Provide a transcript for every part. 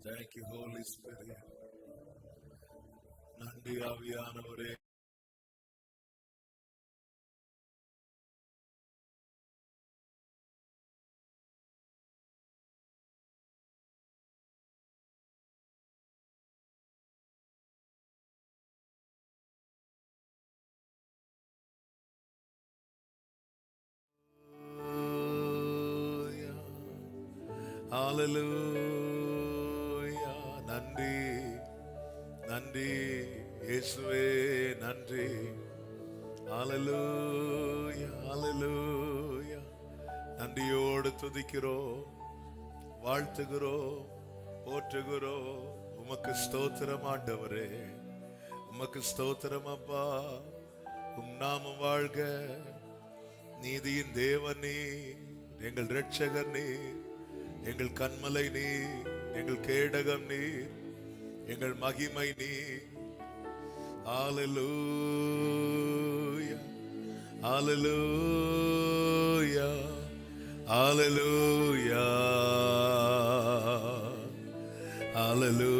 Thank you, Holy Spirit. நன்றி ஆவியானவரே. ஹalleluya. நன்றி நன்றி இயேசுவே, நன்றி. ஹalleluya ஹalleluya. நன்றியோடு துதிக்கிறோம், வாழ்த்துகிறோம், போற்றுகிறோம். உமக்கு ஸ்தோத்திரம் ஆண்டவரே, உமக்கு ஸ்தோத்திரம் அப்பா. உம் நாமம் வாழ்க. நீதியின் தேவன் நீர், எங்கள் இரட்சகர் நீர், எங்கள் கன்மலை நீர், எங்கள் கேடகம் நீர், எங்கள் மகிமை நீர். ஹalleluya ஹalleluya ஹalleluya ஹalleluya.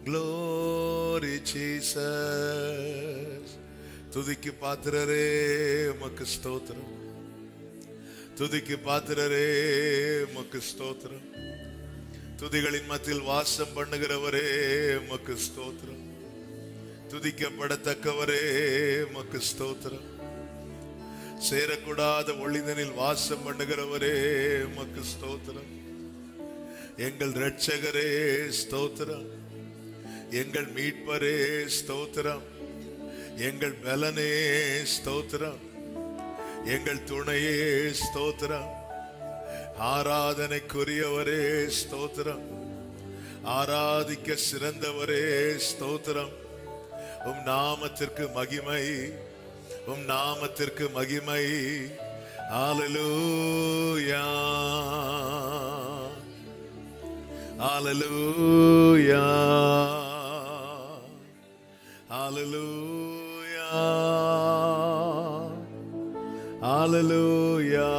Glory Jesus. துதிக்கு பாத்திரரே உமக்கு ஸ்தோத்திரம், துதிக்கு பாத்திரரே உமக்கு ஸ்தோத்திரம். துதிகளின் மத்தியில் வாசம் பண்ணுகிறவரே உமக்கு ஸ்தோத்திரம். துதிக்கப்படத்தக்கவரே உமக்கு ஸ்தோத்திரம். சேரக்கூடாத ஒளிதனில் வாசம் பண்ணுகிறவரே உமக்கு ஸ்தோத்திரம். எங்கள் இரட்சகரே ஸ்தோத்திரம், எங்கள் மீட்பரே ஸ்தோத்திரம், எங்கள் பலனே ஸ்தோத்திரம், எங்கள் துணையே ஸ்தோத்திரம். ஆராதனைக்குரியவரே ஸ்தோத்திரம், ஆராதிக்க சிறந்தவரே ஸ்தோத்திரம். உம் நாமத்திற்கு மகிமை, உம் நாமத்திற்கு மகிமை. ஹalleluya ஹalleluya ஹalleluya ஹalleluya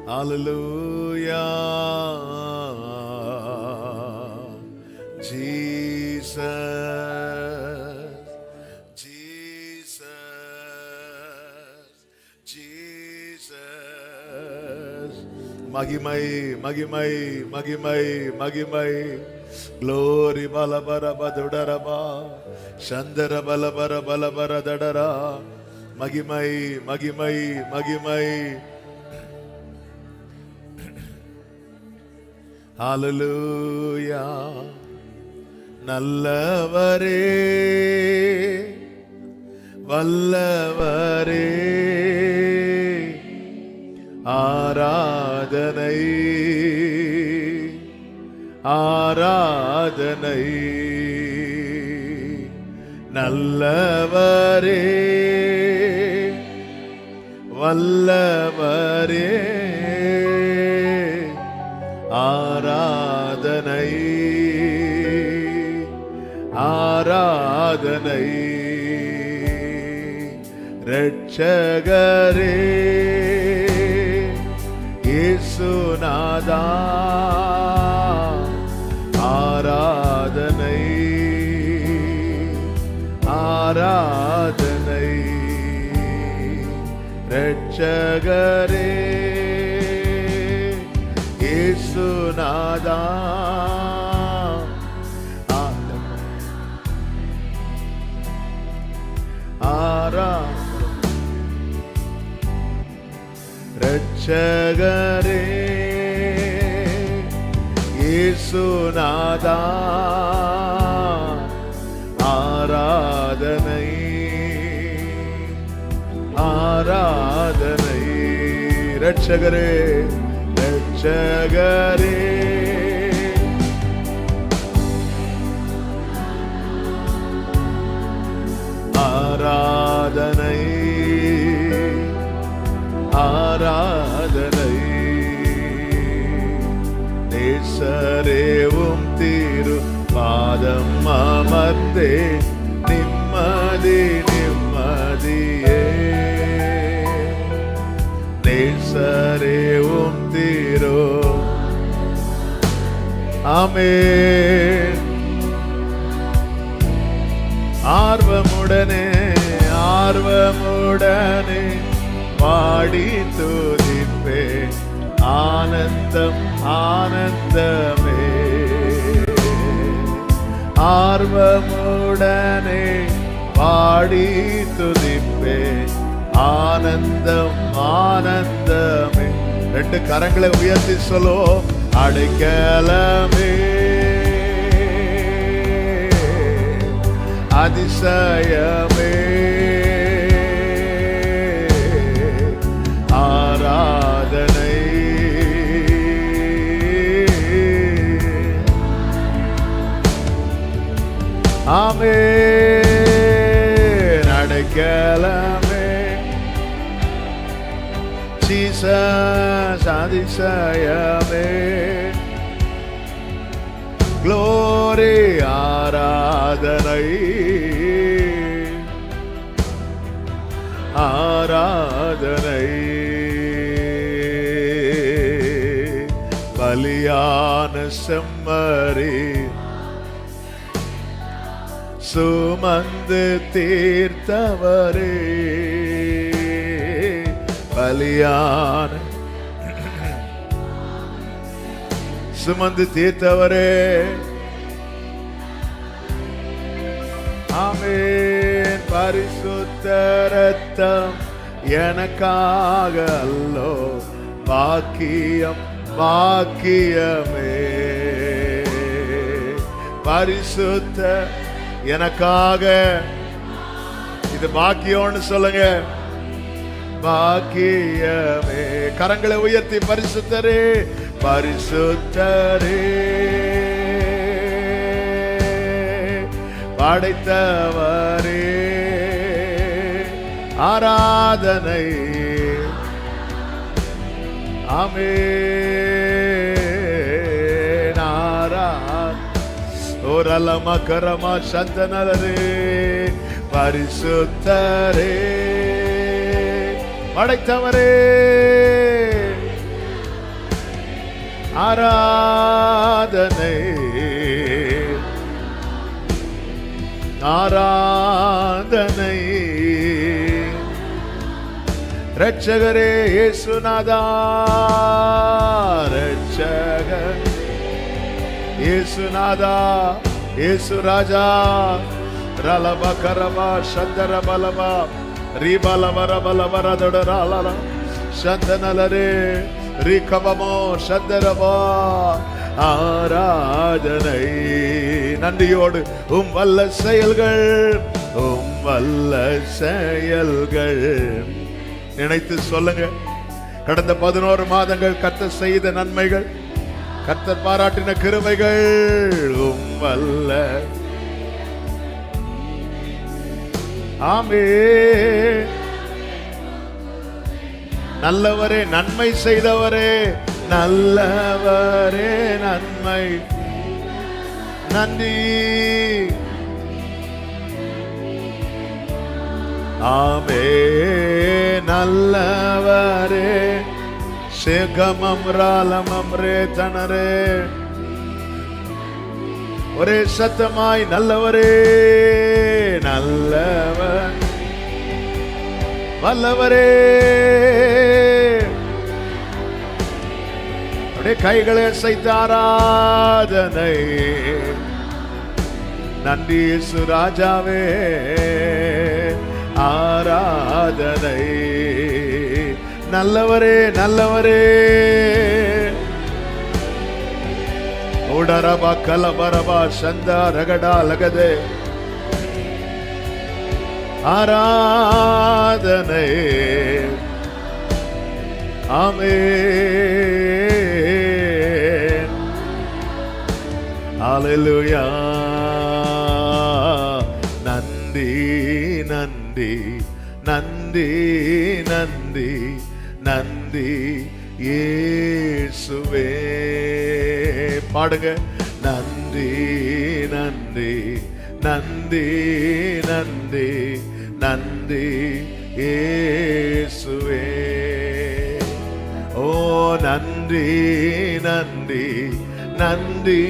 ஹalleluya. Jesus Jesus Jesus. மகிமை மகிமை மகிமை மகிமை. Glory balabara badudaraba shandara balabara balabara dadara. மகிமை மகிமை மகிமை. ஹalleluya. நல்லவரே வல்லவரே, ஆராதனை ஆராதனை. நல்லவரே வல்லவரே, ஆராதனை ஆராதனை. இரட்சகரே இயேசுநாதா, ஆராதனை ஆராதனை. இரட்சகரே இயேசுநாதா, ரட்சகரே இயேசுநாதா ஆராதனை ஆராதனை. ரட்சகரே ரட்சகரே ஆராதனை ஆராதனை. நேசரேவும் தீரு பாதம் அமர்ந்தே நிம்மதி நிம்மதியே. நேசரேவும் தீரு. ஆமென். ஆர்வமுடனே ஆர்வமுடனே பாடி துதிப்பே ஆனந்தம் ஆனந்தமே. ஆர்வமுடனே பாடி துதிப்பே ஆனந்தம் ஆனந்தமே. ரெண்டு கரங்களை உயர்த்தி சொல்லுவோம். அடைக்கலமே அதிசயமே ஆராதனை. ஆமென். அடைக்கலமே ஜீசஸ் அதிசயமே. க்ளோரி ஆராதனை ஆராதனை. பலியான செம்மறி சுமந்து தீர்த்தவரே. பலியான சுமந்து தீர்த்தவரே. ஆமென். பரிசுத்த இரத்தம் எனக்காக அல்லோ பாக்கியம் பாக்கியமே. பரிசுத்த எனக்காக. இது பாக்கியம்னு சொல்லுங்க. பாக்கியமே. கரங்களை உயர்த்தி பரிசுத்தரே பரிசுத்தரே படைத்தவரே ஆராதனை. ஆமென். ஓரலமா கரமா சந்தனரே பரிசுத்தரே படைத்தவரே ஆராதனை ஆராதனை. ரட்சகரே இயேசுநாதா ரட்சகர் இயேசுநாதா இயேசு ராஜா. ரலப கரபா சந்தர பலபா ரீபலவர பலவரதொடரால சந்தனலரே ரீகபமோ சந்தரபா ஆராதனை. நன்றியோடு உம் வல்ல செயல்கள் உம் வல்ல செயல்கள் நினைத்து சொல்லுங்க. கடந்த 11 மாதங்கள் கர்த்தர் செய்த நன்மைகள், கர்த்தர் பாராட்டின கிருபைகள் உம் வல்ல. ஆமென். நல்லவரே நன்மை செய்தவரே நல்லவரே நன்மை நன்றி. ஆமென். நல்லவரே சேகமம் ராலமம் ரே தனரே. ஒரே சத்தமாய் நல்லவரே நல்லவர் வல்லவரே. அப்படியே கைகளை அசைத்து ஆராதனை. நன்றி இயேசு ராஜாவே ஆராதனை நல்லவரே நல்லவரே. உடரபா கலபரபா சந்தா ரகடா லகதே. ஆராதனை. ஆமென். ஹல்லேலூயா. நன்றி நன்றி நன்றி நன்றி நன்றி இயேசுவே. பாடுங்க. நன்றி நன்றி நன்றி நன்றி நன்றி இயேசுவே. ஓ நன்றி நன்றி நன்றி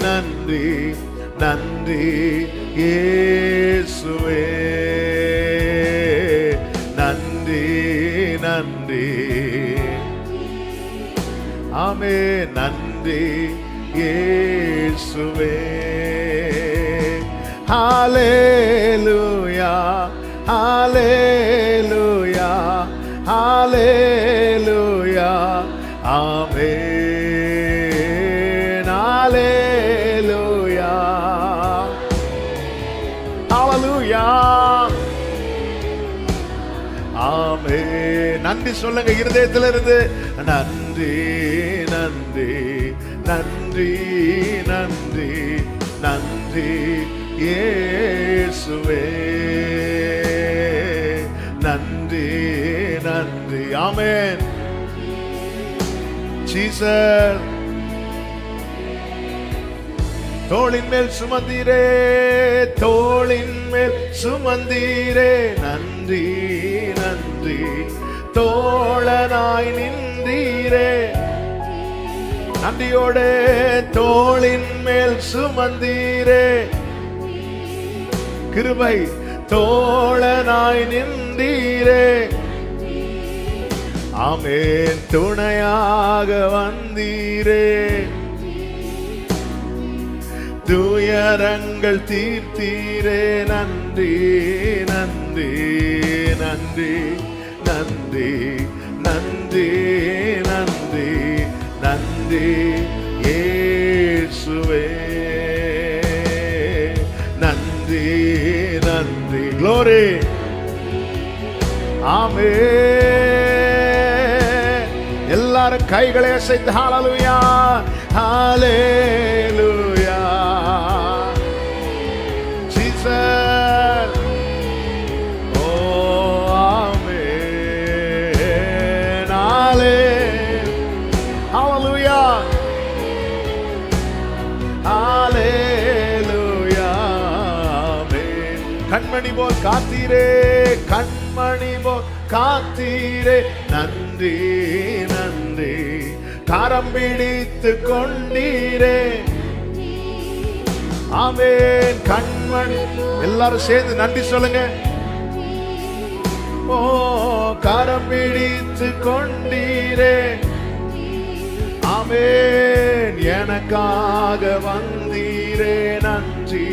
நன்றி நன்றி இயேசுவே. நன்றி நன்றி. ஆமென். நன்றி இயேசுவே. ஹல்லேலூயா ஹல்லேலூயா ஹல்லேலூயா. ஆமென். ஹல்லேலூயா ஹல்லேலூயா. ஆமென். நன்றி சொல்லுங்க இருதயத்திலிருந்து. நன்றி நன்றி நன்றி நன்றி நன்றி இயேசுவே. நன்றி நன்றி. ஆமென். ஜீசஸ். தோளின் மேல் சுமந்தீரே தோளின் மேல் சுமந்தீரே. நன்றி நன்றி. தோழனாய் நின்றீரே. நன்றியோட தோளின் மேல் சுமந்தீரே. கிருபை. தோழனாய் நின்றீரே. ஆமென். துணையாக வந்தீரே. துயரங்கள் தீர்த்தீரே. நன்றி நன்றி நன்றி நன்றி நன்றி நன்றி நன்றி இயேசுவே. நன்றி நன்றி. க்ளோரி. ஆமென். எல்லாரும் கைகளை அசைத்து ஹல்லேலூயா ஹல்லேலூயா. ஜீசஸ். ஓ ஆமென். ஹல்லேலூயா ஹல்லேலூயா. ஆமென். கண்மணி போல் காத்தீரே கண்மணி போல் காத்தீரே. நன்றி நன்றி. கரம் பிடித்து கொண்டீரே. ஆமென். கண்மணி. எல்லாரும் சேர்ந்து நன்றி சொல்லுங்க. ஓ கரம் பிடித்து கொண்டீரே. ஆமென். எனக்காக வந்தீரே. நன்றி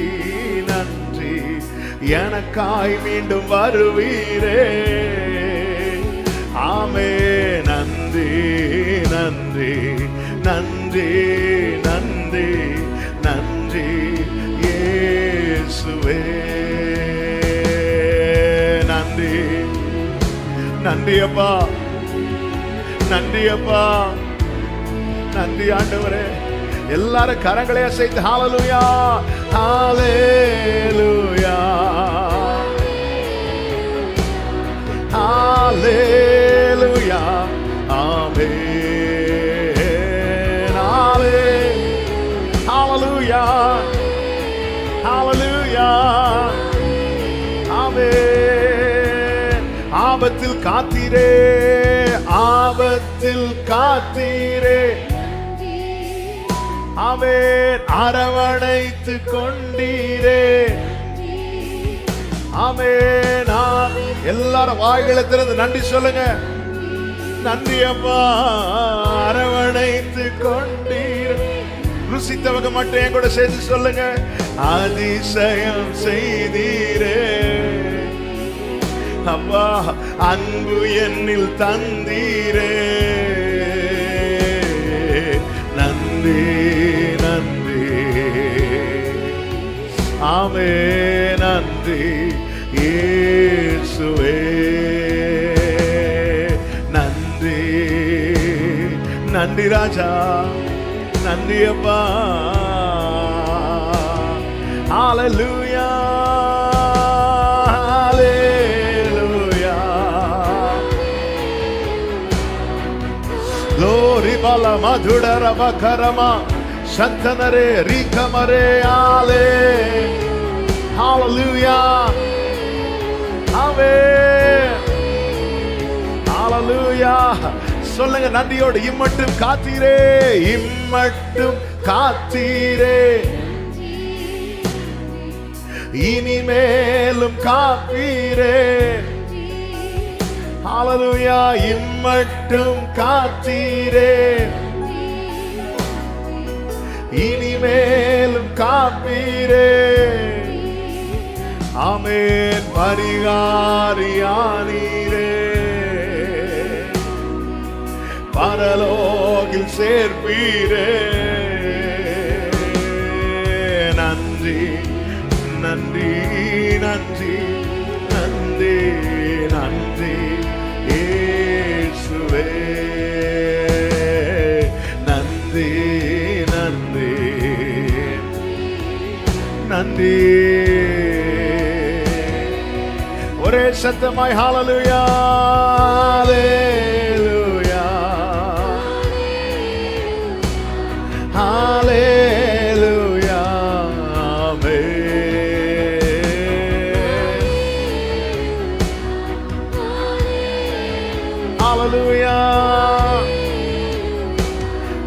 நன்றி. எனக்காய் மீண்டும் வருவீரே. ஆமென். நன்றி நன்றி நன்றி நன்றி நன்றி இயேசுவே. நன்றி நன்றி அப்பா நன்றி அப்பா நன்றி ஆண்டவரே. எல்லாரும் கரங்களை அசைத்து ஹல்லேலூயா ஹல்லேலூயா ஹல்லேலூயா. ஆமென். ஹல்லேலூயா ஹல்லேலூயா. ஆமென். ஆபத்தில் காத்தீரே ஆபத்தில் காத்தீரே. ஆமென். அரவணைத்து கொண்டீரே. ஆமென். எல்லாரும் வாய்களை திறந்து நன்றி சொல்லுங்க. நன்றி அப்பா. அரவணைத்து கொண்டீர். ருசித்தவங்க மட்டும் என் கூட சேர்ந்து சொல்லுங்க. அதிசயம் செய்தீரே அப்பா அன்பு என்னில் தந்தீரே, நன்றி நன்றி. ஆமே நன்றி இயேசுவே, நன்றி நன்றி ராஜா, நன்றி அப்பா. ஹalleluya ஹalleluya. glory bala madhudara bakarama santanare rikamare ale. hallelujah amen hallelujah. சொல்லுங்க நன்றியோடு, இம்மட்டும் காத்தீரே, இம்மட்டும் காத்தீரே, இனிமேலும் காப்பீரே. ஹalleluya, இம்மட்டும் காத்தீரே, இனிமேலும் காப்பீரே. ஆமென். பரிகாரியானீரே, பரலோகில் சேர்ப்பீரே. நன்றி நன்றி நன்றி நன்றி நன்றி இயேசுவே, நன்றி நன்றி நன்றி. ஒரே சத்தமாய் ஹalleluya ஹalleluya ஹalleluya.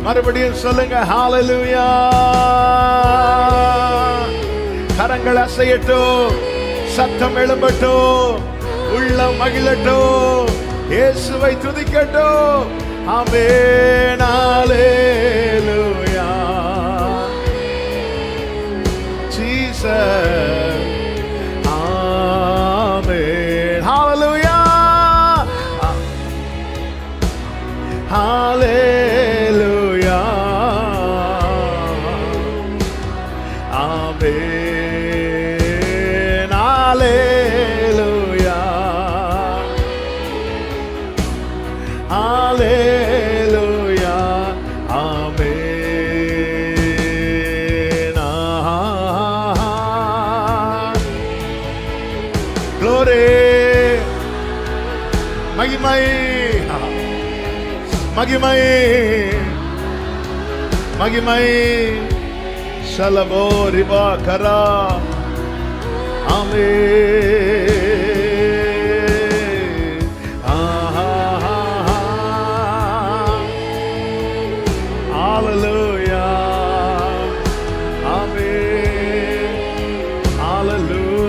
மறுபடியும் சொல்லுங்க ஹalleluya. கரங்கள் அசையட்டும், சத்தம் எழும்பட்டும், உள்ளம் மகிழட்டும், இயேசுவை துதிக்கட்டும். ஆமென் ஹalleluya ஜீசஸ். ஆமென் ஹalleluya ஹalleluya ஆமென் ஹalleluya ஹalleluya ஆமென். glory மகிமை மகிமை மகிமை. சலபோரிபா கரா. ஆமென். ஹalleluya ஆமென் ஹalleluya.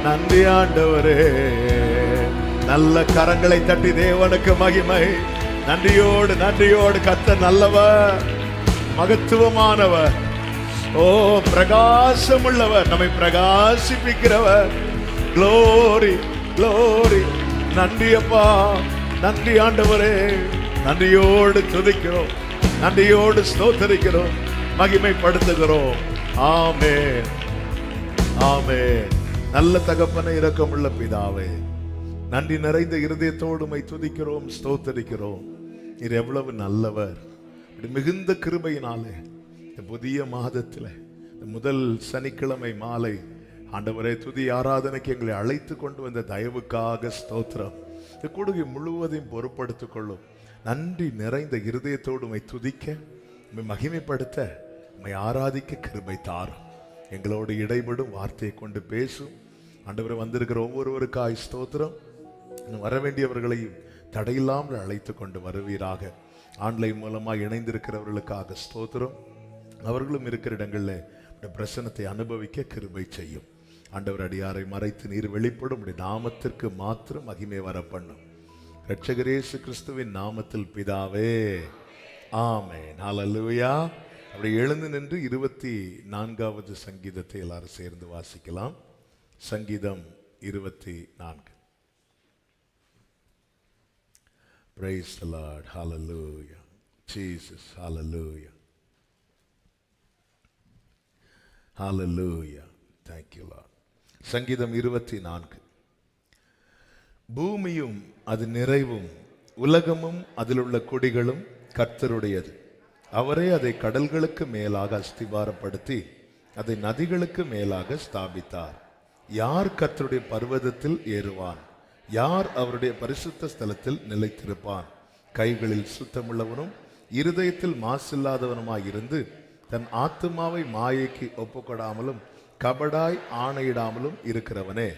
நன்றி ஆண்டவரே. நல்ல கரங்களை தட்டி தேவனுக்கு மகிமை. நன்றியோடு நன்றியோடு. கர்த்தர் நல்லவர், மகத்துவமானவர், ஓ பிரகாசம் உள்ளவர், நம்மை பிரகாசிப்பிக்கிறவர். glory glory. நன்றி அப்பா, நன்றி ஆண்டவரே. நன்றியோடு துதிக்கிறோம், நன்றியோடு ஸ்தோத்திரிக்கிறோம், மகிமைப்படுத்துகிறோம். ஆமென் ஆமென். நல்ல தகப்பனை, இரக்கமுள்ள பிதாவே, நன்றி நிறைந்த இருதயத்தோடு உம்மை துதிக்கிறோம், ஸ்தோத்திரிக்கிறோம். நீர் எவ்வளவு நல்லவர். மிகுந்த கிருபையினாலே இந்த புதிய மாதத்தில் முதல் சனிக்கிழமை மாலை ஆண்டவரே துதி ஆராதனைக்கு எங்களை அழைத்து கொண்டு வந்த தயவுக்காக ஸ்தோத்திரம். இந்த கூடுகை முழுவதையும் பொறுப்படுத்திக் கொள்ளும். நன்றி நிறைந்த இருதயத்தோடு உம்மை துதிக்க, உம்மை மகிமைப்படுத்த, உம்மை ஆராதிக்க கிருபை தாரும். எங்களோடு இடைபடும் வார்த்தையை கொண்டு பேசும் ஆண்டவரை. வந்திருக்கிற ஒவ்வொருவருக்காய் ஸ்தோத்திரம். வர வேண்டியவர்களையும் தடையில்லாமல் அழைத்து கொண்டு வருவீராக. ஆன்லைன் மூலமாக இணைந்திருக்கிறவர்களுக்காக ஸ்தோத்திரம். அவர்களும் இருக்கிற இடங்களில் பிரசன்னத்தை அனுபவிக்க கிருபை செய்யும். ஆண்டவர் அடியாரை மறைத்து நீர் வெளிப்படும் நாமத்திற்கு மாத்திரம் மகிமை வர பண்ணும். இரட்சகர் இயேசு கிறிஸ்துவின் நாமத்தில் பிதாவே, ஆமென். ஹல்லேலூயா அப்படி எழுந்து நின்று 24வது சங்கீதத்தை எல்லாரும் சேர்ந்து வாசிக்கலாம். சங்கீதம் 24. Praise the Lord. Hallelujah. Jesus. Hallelujah. Hallelujah. Thank you, Lord. சங்கீதம் 24. பூமியும் அது நிறைவும் உலகமும் அதிலுள்ள குடிகளும் கர்த்தருடையது. அவரே அதை கடல்களுக்கு மேலாக அஸ்திபாரப்படுத்தி அதை நதிகளுக்கு மேலாக ஸ்தாபித்தார். யார் கர்த்தருடைய பர்வதத்தில் ஏறுவான்? யார் அவருடைய பரிசுத்த ஸ்தலத்தில் நிலைத்திருப்பான்? கைகளில் சுத்தமுள்ளவனும் இருதயத்தில் மாசில்லாதவனுமாயிருந்து தன் ஆத்துமாவை மாயைக்கு ஒப்புக்கொடாமலும் கபடாய் ஆணையிடாமலும் இருக்கிறவனே,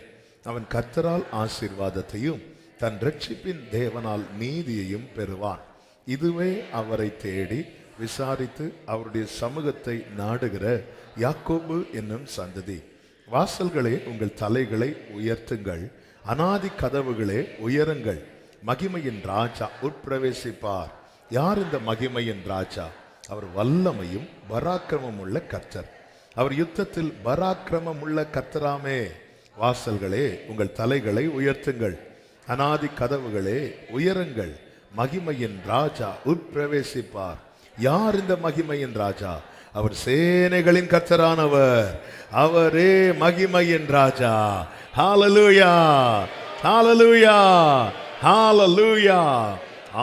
அவன் கர்த்தரால் ஆசீர்வாதத்தையும் தன் இரட்சிப்பின் தேவனால் நீதியையும் பெறுவான். இதுவே அவரை தேடி விசாரித்து அவருடைய சமூகத்தை நாடுகிற யாக்கோபு என்னும் சந்ததி. வாசல்களே, உங்கள் தலைகளை உயர்த்துங்கள், அநாதி கதவுகளே உயருங்கள். மகிமையின் ராஜா உட்பிரவேசிப்பார். யார் இந்த மகிமையின் ராஜா? அவர் வல்லமையும் பராக்கிரமம் உள்ள கர்த்தர். அவர் யுத்தத்தில் பராக்கிரமம் உள்ள கர்த்தராமே. வாசல்களே, உங்கள் தலைகளை உயர்த்துங்கள், அநாதி கதவுகளே உயருங்கள். மகிமையின் ராஜா உட்பிரவேசிப்பார். யார் இந்த மகிமையின் ராஜா? அவர் சேனைகளின் கர்த்தரானவர். அவரே மகிமையின் ராஜா. ஹalleluya, ஹalleluya, ஹalleluya.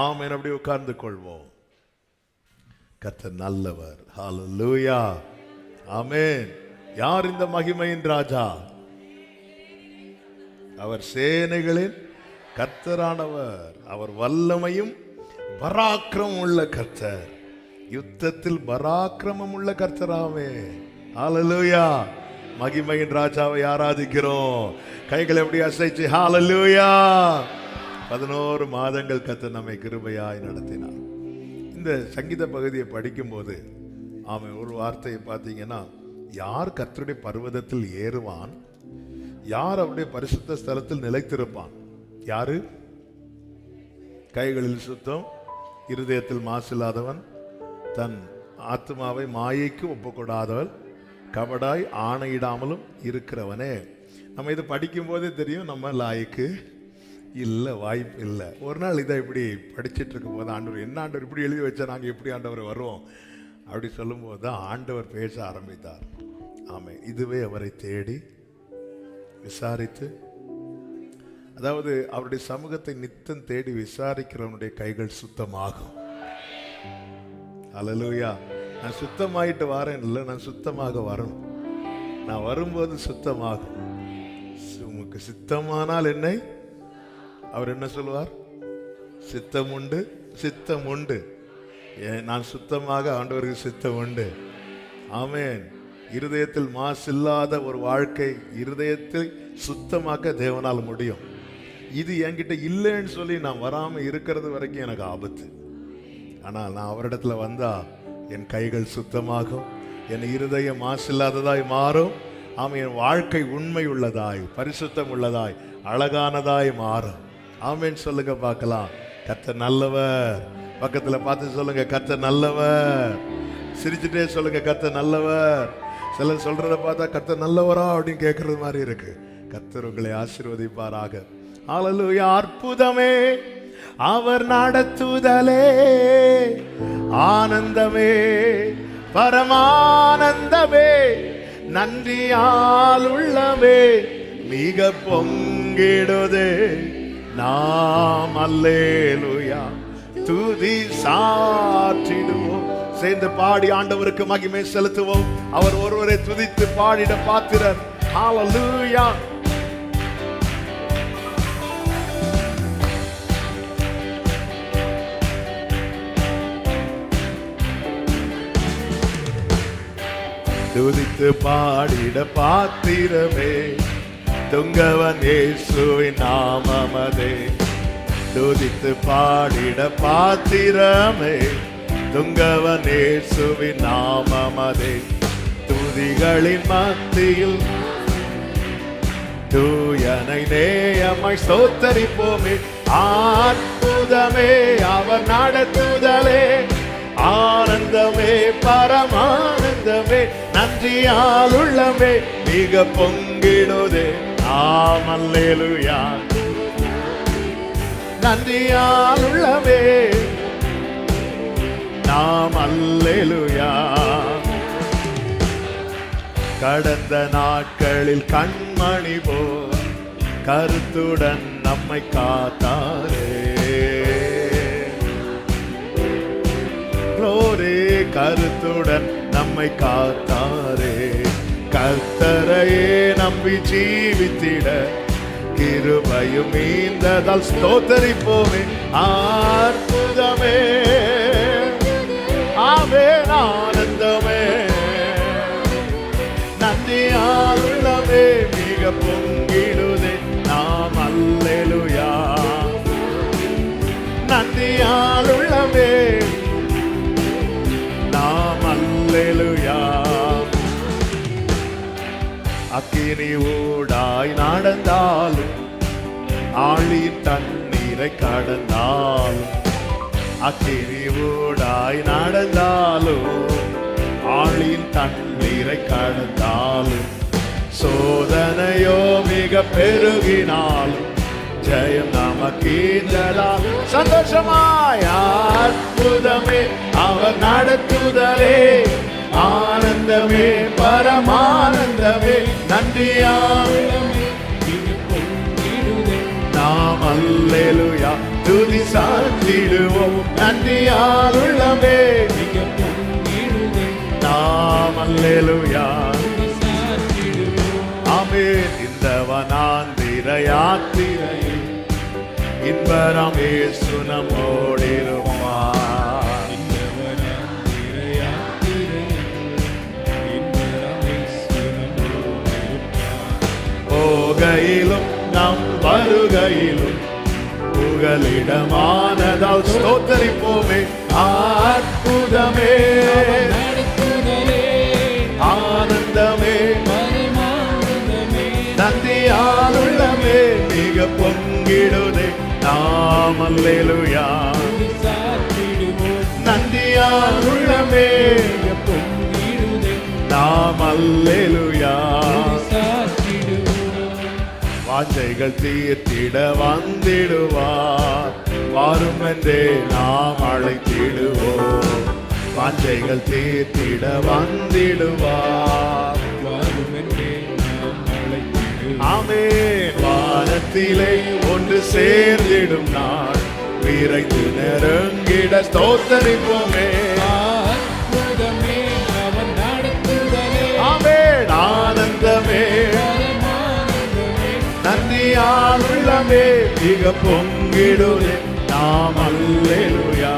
ஆமென். அப்படி உட்கார்ந்து கொள்வோம். கர்த்தர் நல்லவர். ஹalleluya, ஆமென். யார் இந்த மகிமையின் ராஜா? அவர் சேனைகளின் கர்த்தரானவர். அவர் வல்லமையும் பராக்கிரமம் உள்ள கர்த்தர். யுத்தத்தில் பராக்கிரமம் உள்ள கர்த்தராமே. ஹalleluya. மகிமையின் ராஜாவை ஆராதிக்கிறோம். கைகளை எப்படி அசைச்சு ஹalleluya. 11 மாதங்கள் கர்த்தர் நம்மை கிருபையாய் நடத்தினார். இந்த சங்கீத பகுதியை படிக்கும்போது ஒரு வார்த்தையை பார்த்தீங்கன்னா, யார் கர்த்தருடைய பர்வதத்தில் ஏறுவான்? யார் அவருடைய பரிசுத்த ஸ்தலத்தில் நிலைத்திருப்பான்? யாரு? கைகளில் சுத்தம், இருதயத்தில் மாசில்லாதவன், தன் ஆத்மாவை மாயைக்கு ஒப்புக்கொடாதவன், கபடாய் ஆணையிடாமலும் இருக்கிறவனே. நம்ம இதை படிக்கும் போதே தெரியும் நம்ம லாய்க்கு இல்லை, வாய்ப்பு இல்லை. ஒரு நாள் இதை இப்படி படிச்சுட்டு இருக்கும் போது ஆண்டவர், என்ன ஆண்டவர் இப்படி எழுதி வச்சா நாங்கள் எப்படி ஆண்டவர் வருவோம் அப்படி சொல்லும்போது தான் ஆண்டவர் பேச ஆரம்பித்தார். ஆமாம், இதுவே அவரை தேடி விசாரித்து, அதாவது அவருடைய சமூகத்தை நித்தம் தேடி விசாரிக்கிறவனுடைய கைகள் சுத்தமாகும். ஹல்லேலூயா. நான் சுத்தமாயிட்டு வரேன் இல்லை, நான் சுத்தமாக வரணும். நான் வரும்போது சுத்தமாகும். உமக்கு சித்தமானால் என்னை, அவர் என்ன சொல்லுவார்? சித்தம் உண்டு, சித்தம் உண்டு. நான் சுத்தமாக ஆண்டவருக்கு சித்தம் உண்டு. ஆமென். இருதயத்தில் மாசில்லாத ஒரு வாழ்க்கை, இருதயத்தை சுத்தமாக்க தேவனால் முடியும். இது என்கிட்ட இல்லைன்னு சொல்லி நான் வராமல் இருக்கிறது வரைக்கும் எனக்கு ஆபத்து. ஆனால் நான் அவரிடத்துல வந்தா என் கைகள் சுத்தமாகும், என் இருதயம் மாசில்லாததாய் மாறும். ஆமாம், என் வாழ்க்கை உண்மை உள்ளதாய், பரிசுத்தம் உள்ளதாய், அழகானதாய் மாறும். ஆமென். சொல்லுங்க பார்க்கலாம். கர்த்தர் நல்லவர். பக்கத்துல பார்த்து சொல்லுங்க, கர்த்தர் நல்லவர். சிரிச்சுட்டே சொல்லுங்க, கர்த்தர் நல்லவர். சிலர் சொல்றத பார்த்தா கர்த்தர் நல்லவரா அப்படின்னு கேட்கறது மாதிரி இருக்கு. கர்த்தர் உங்களை ஆசீர்வதிப்பாராக. ஹல்லேலூயா. அற்புதமே அவர் நடத்துதலே, ஆனந்தமே பரமானந்தமே, நன்றியால் உள்ளமே மிக பொங்கிடுதே. நாம் அல்லேலூயா துதி சாற்றிடுவோம். சேர்ந்து பாடி ஆண்டவருக்கு மகிமை செலுத்துவோம். அவர் ஒருவரை துதித்து பாடிட பாத்திரர். ஹல்லேலூயா. துதித்து பாடிட பாத்திரமே, துங்கவன் இயேசுவின் நாமமதே. துதித்து பாடிட பாத்திரமே, துங்கவன் இயேசுவின் நாமமதே. துதிகளின் மத்தியில் தூயனை நேயமாய் ஸ்தோத்தரிப்போமே. அற்புதமே அவர் நடத்துதலே, ஆனந்தமே பரமா நன்றியால் உள்ளமே மிக பொங்கிடுதே. ஆம் அல்லேலூயா. நன்றியால் உள்ளமே நாம் அல்லேலூயா. கடந்த நாட்களில் கண்மணி போல் கருத்துடன் நம்மை காத்தாரே. க்ளோரி, கருத்துடன் நம்மை காத்தாரே. கர்த்தரையே நம்பி ஜீவித்திட கிருபையும் மீந்ததால் ஸ்தோத்தரிப்போமே. அற்புதமே, ஆமென், ஆனந்தமே. நன்றியால் உள்ளமே மிக பொங்கிடுதே. நாம் அல்லேலூயா. நன்றியால் உள்ளமே நாம் அல்லேலூயா. அக்கினி ஊடாய் நடந்தாலும் ஆழியின் தண்ணீரை கடந்தாலும், அக்கினி ஊடாய் நடந்தாலும் ஆழியின் தண்ணீரை கடந்தாலும், சோதனையோ மிக பெருகினாலும் ஜெயம் நமக்கீந்ததால் சந்தோஷமாய். அற்புதமே அவர் நடத்துதலே. ஆனந்தமே, பரமானந்தமே. நன்றியாமே நாம் அல்லேலூயா. துதி சாத்திடுவோம். நன்றியால் உள்ளமே நாம் அல்லேலூயா. ஆமென். இந்த வனாந்திர யாத்திரையில் இன்பராம் இயேசு நம்மோடிருப்பார். போகையிலும் நம் வருகையிலும் புகலிடமானதால் ஸ்தோத்தரிப்போமே. அற்புதமே, ஆனந்தமே. நன்றியால் உள்ளமே மிக பொங்கிடுதே. நாம் அல்லேலூயா. நன்றியால் உள்ளமே நாம் அல்லேலூயா. வாஞ்சைகள் தீர்த்திட வந்திடுவார். வாரும் என்றே நாம் அழைத்திடுவோம். வாஞ்சைகள் தீர்த்திட வந்திடுவார். ஆமென். வானத்திலே ஒன்று சேர்ந்திடும் நாள் விரைந்து நெருங்கிட ஸ்தோத்தரிப்போமே. ஆமென். ஆனந்தமே, நன்றியால் உள்ளமே மிக பொங்கிடுதே. நாம் அல்லேலூயா.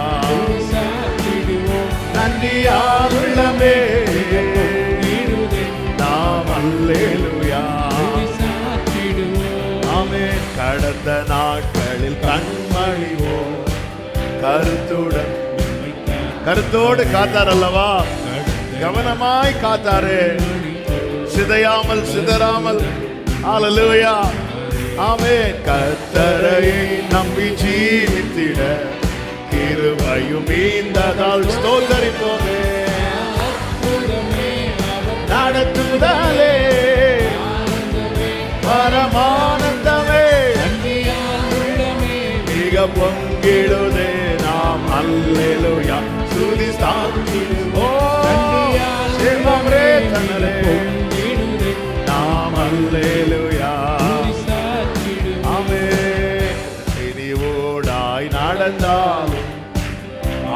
நன்றியால் உள்ளமே நாம் அல்லேலூயா. ஆமென். கடந்த நாட்களில் கண்மணிவோ கருத்தோடு காத்தார் அல்லவா. கவனமாய் காத்தாரே, சிதையாமல் சிதறாமல். ஹல்லேலூயா. ஆமென். கர்த்தரையை நம்பி ஜீவித்திட கிருபையும் மீந்ததால் ஸ்தோத்தரிப்போமே. நடத்துதலே, பரமானந்தமே. மிக பொங்கிடுதே. நாம் அல்லேலூயா. துதி சாத்திடுவோம். சிவரே தன்னலே நாம் அல்லேலூயா. ஆமென். இனி ஓடாய் நடந்தாலும்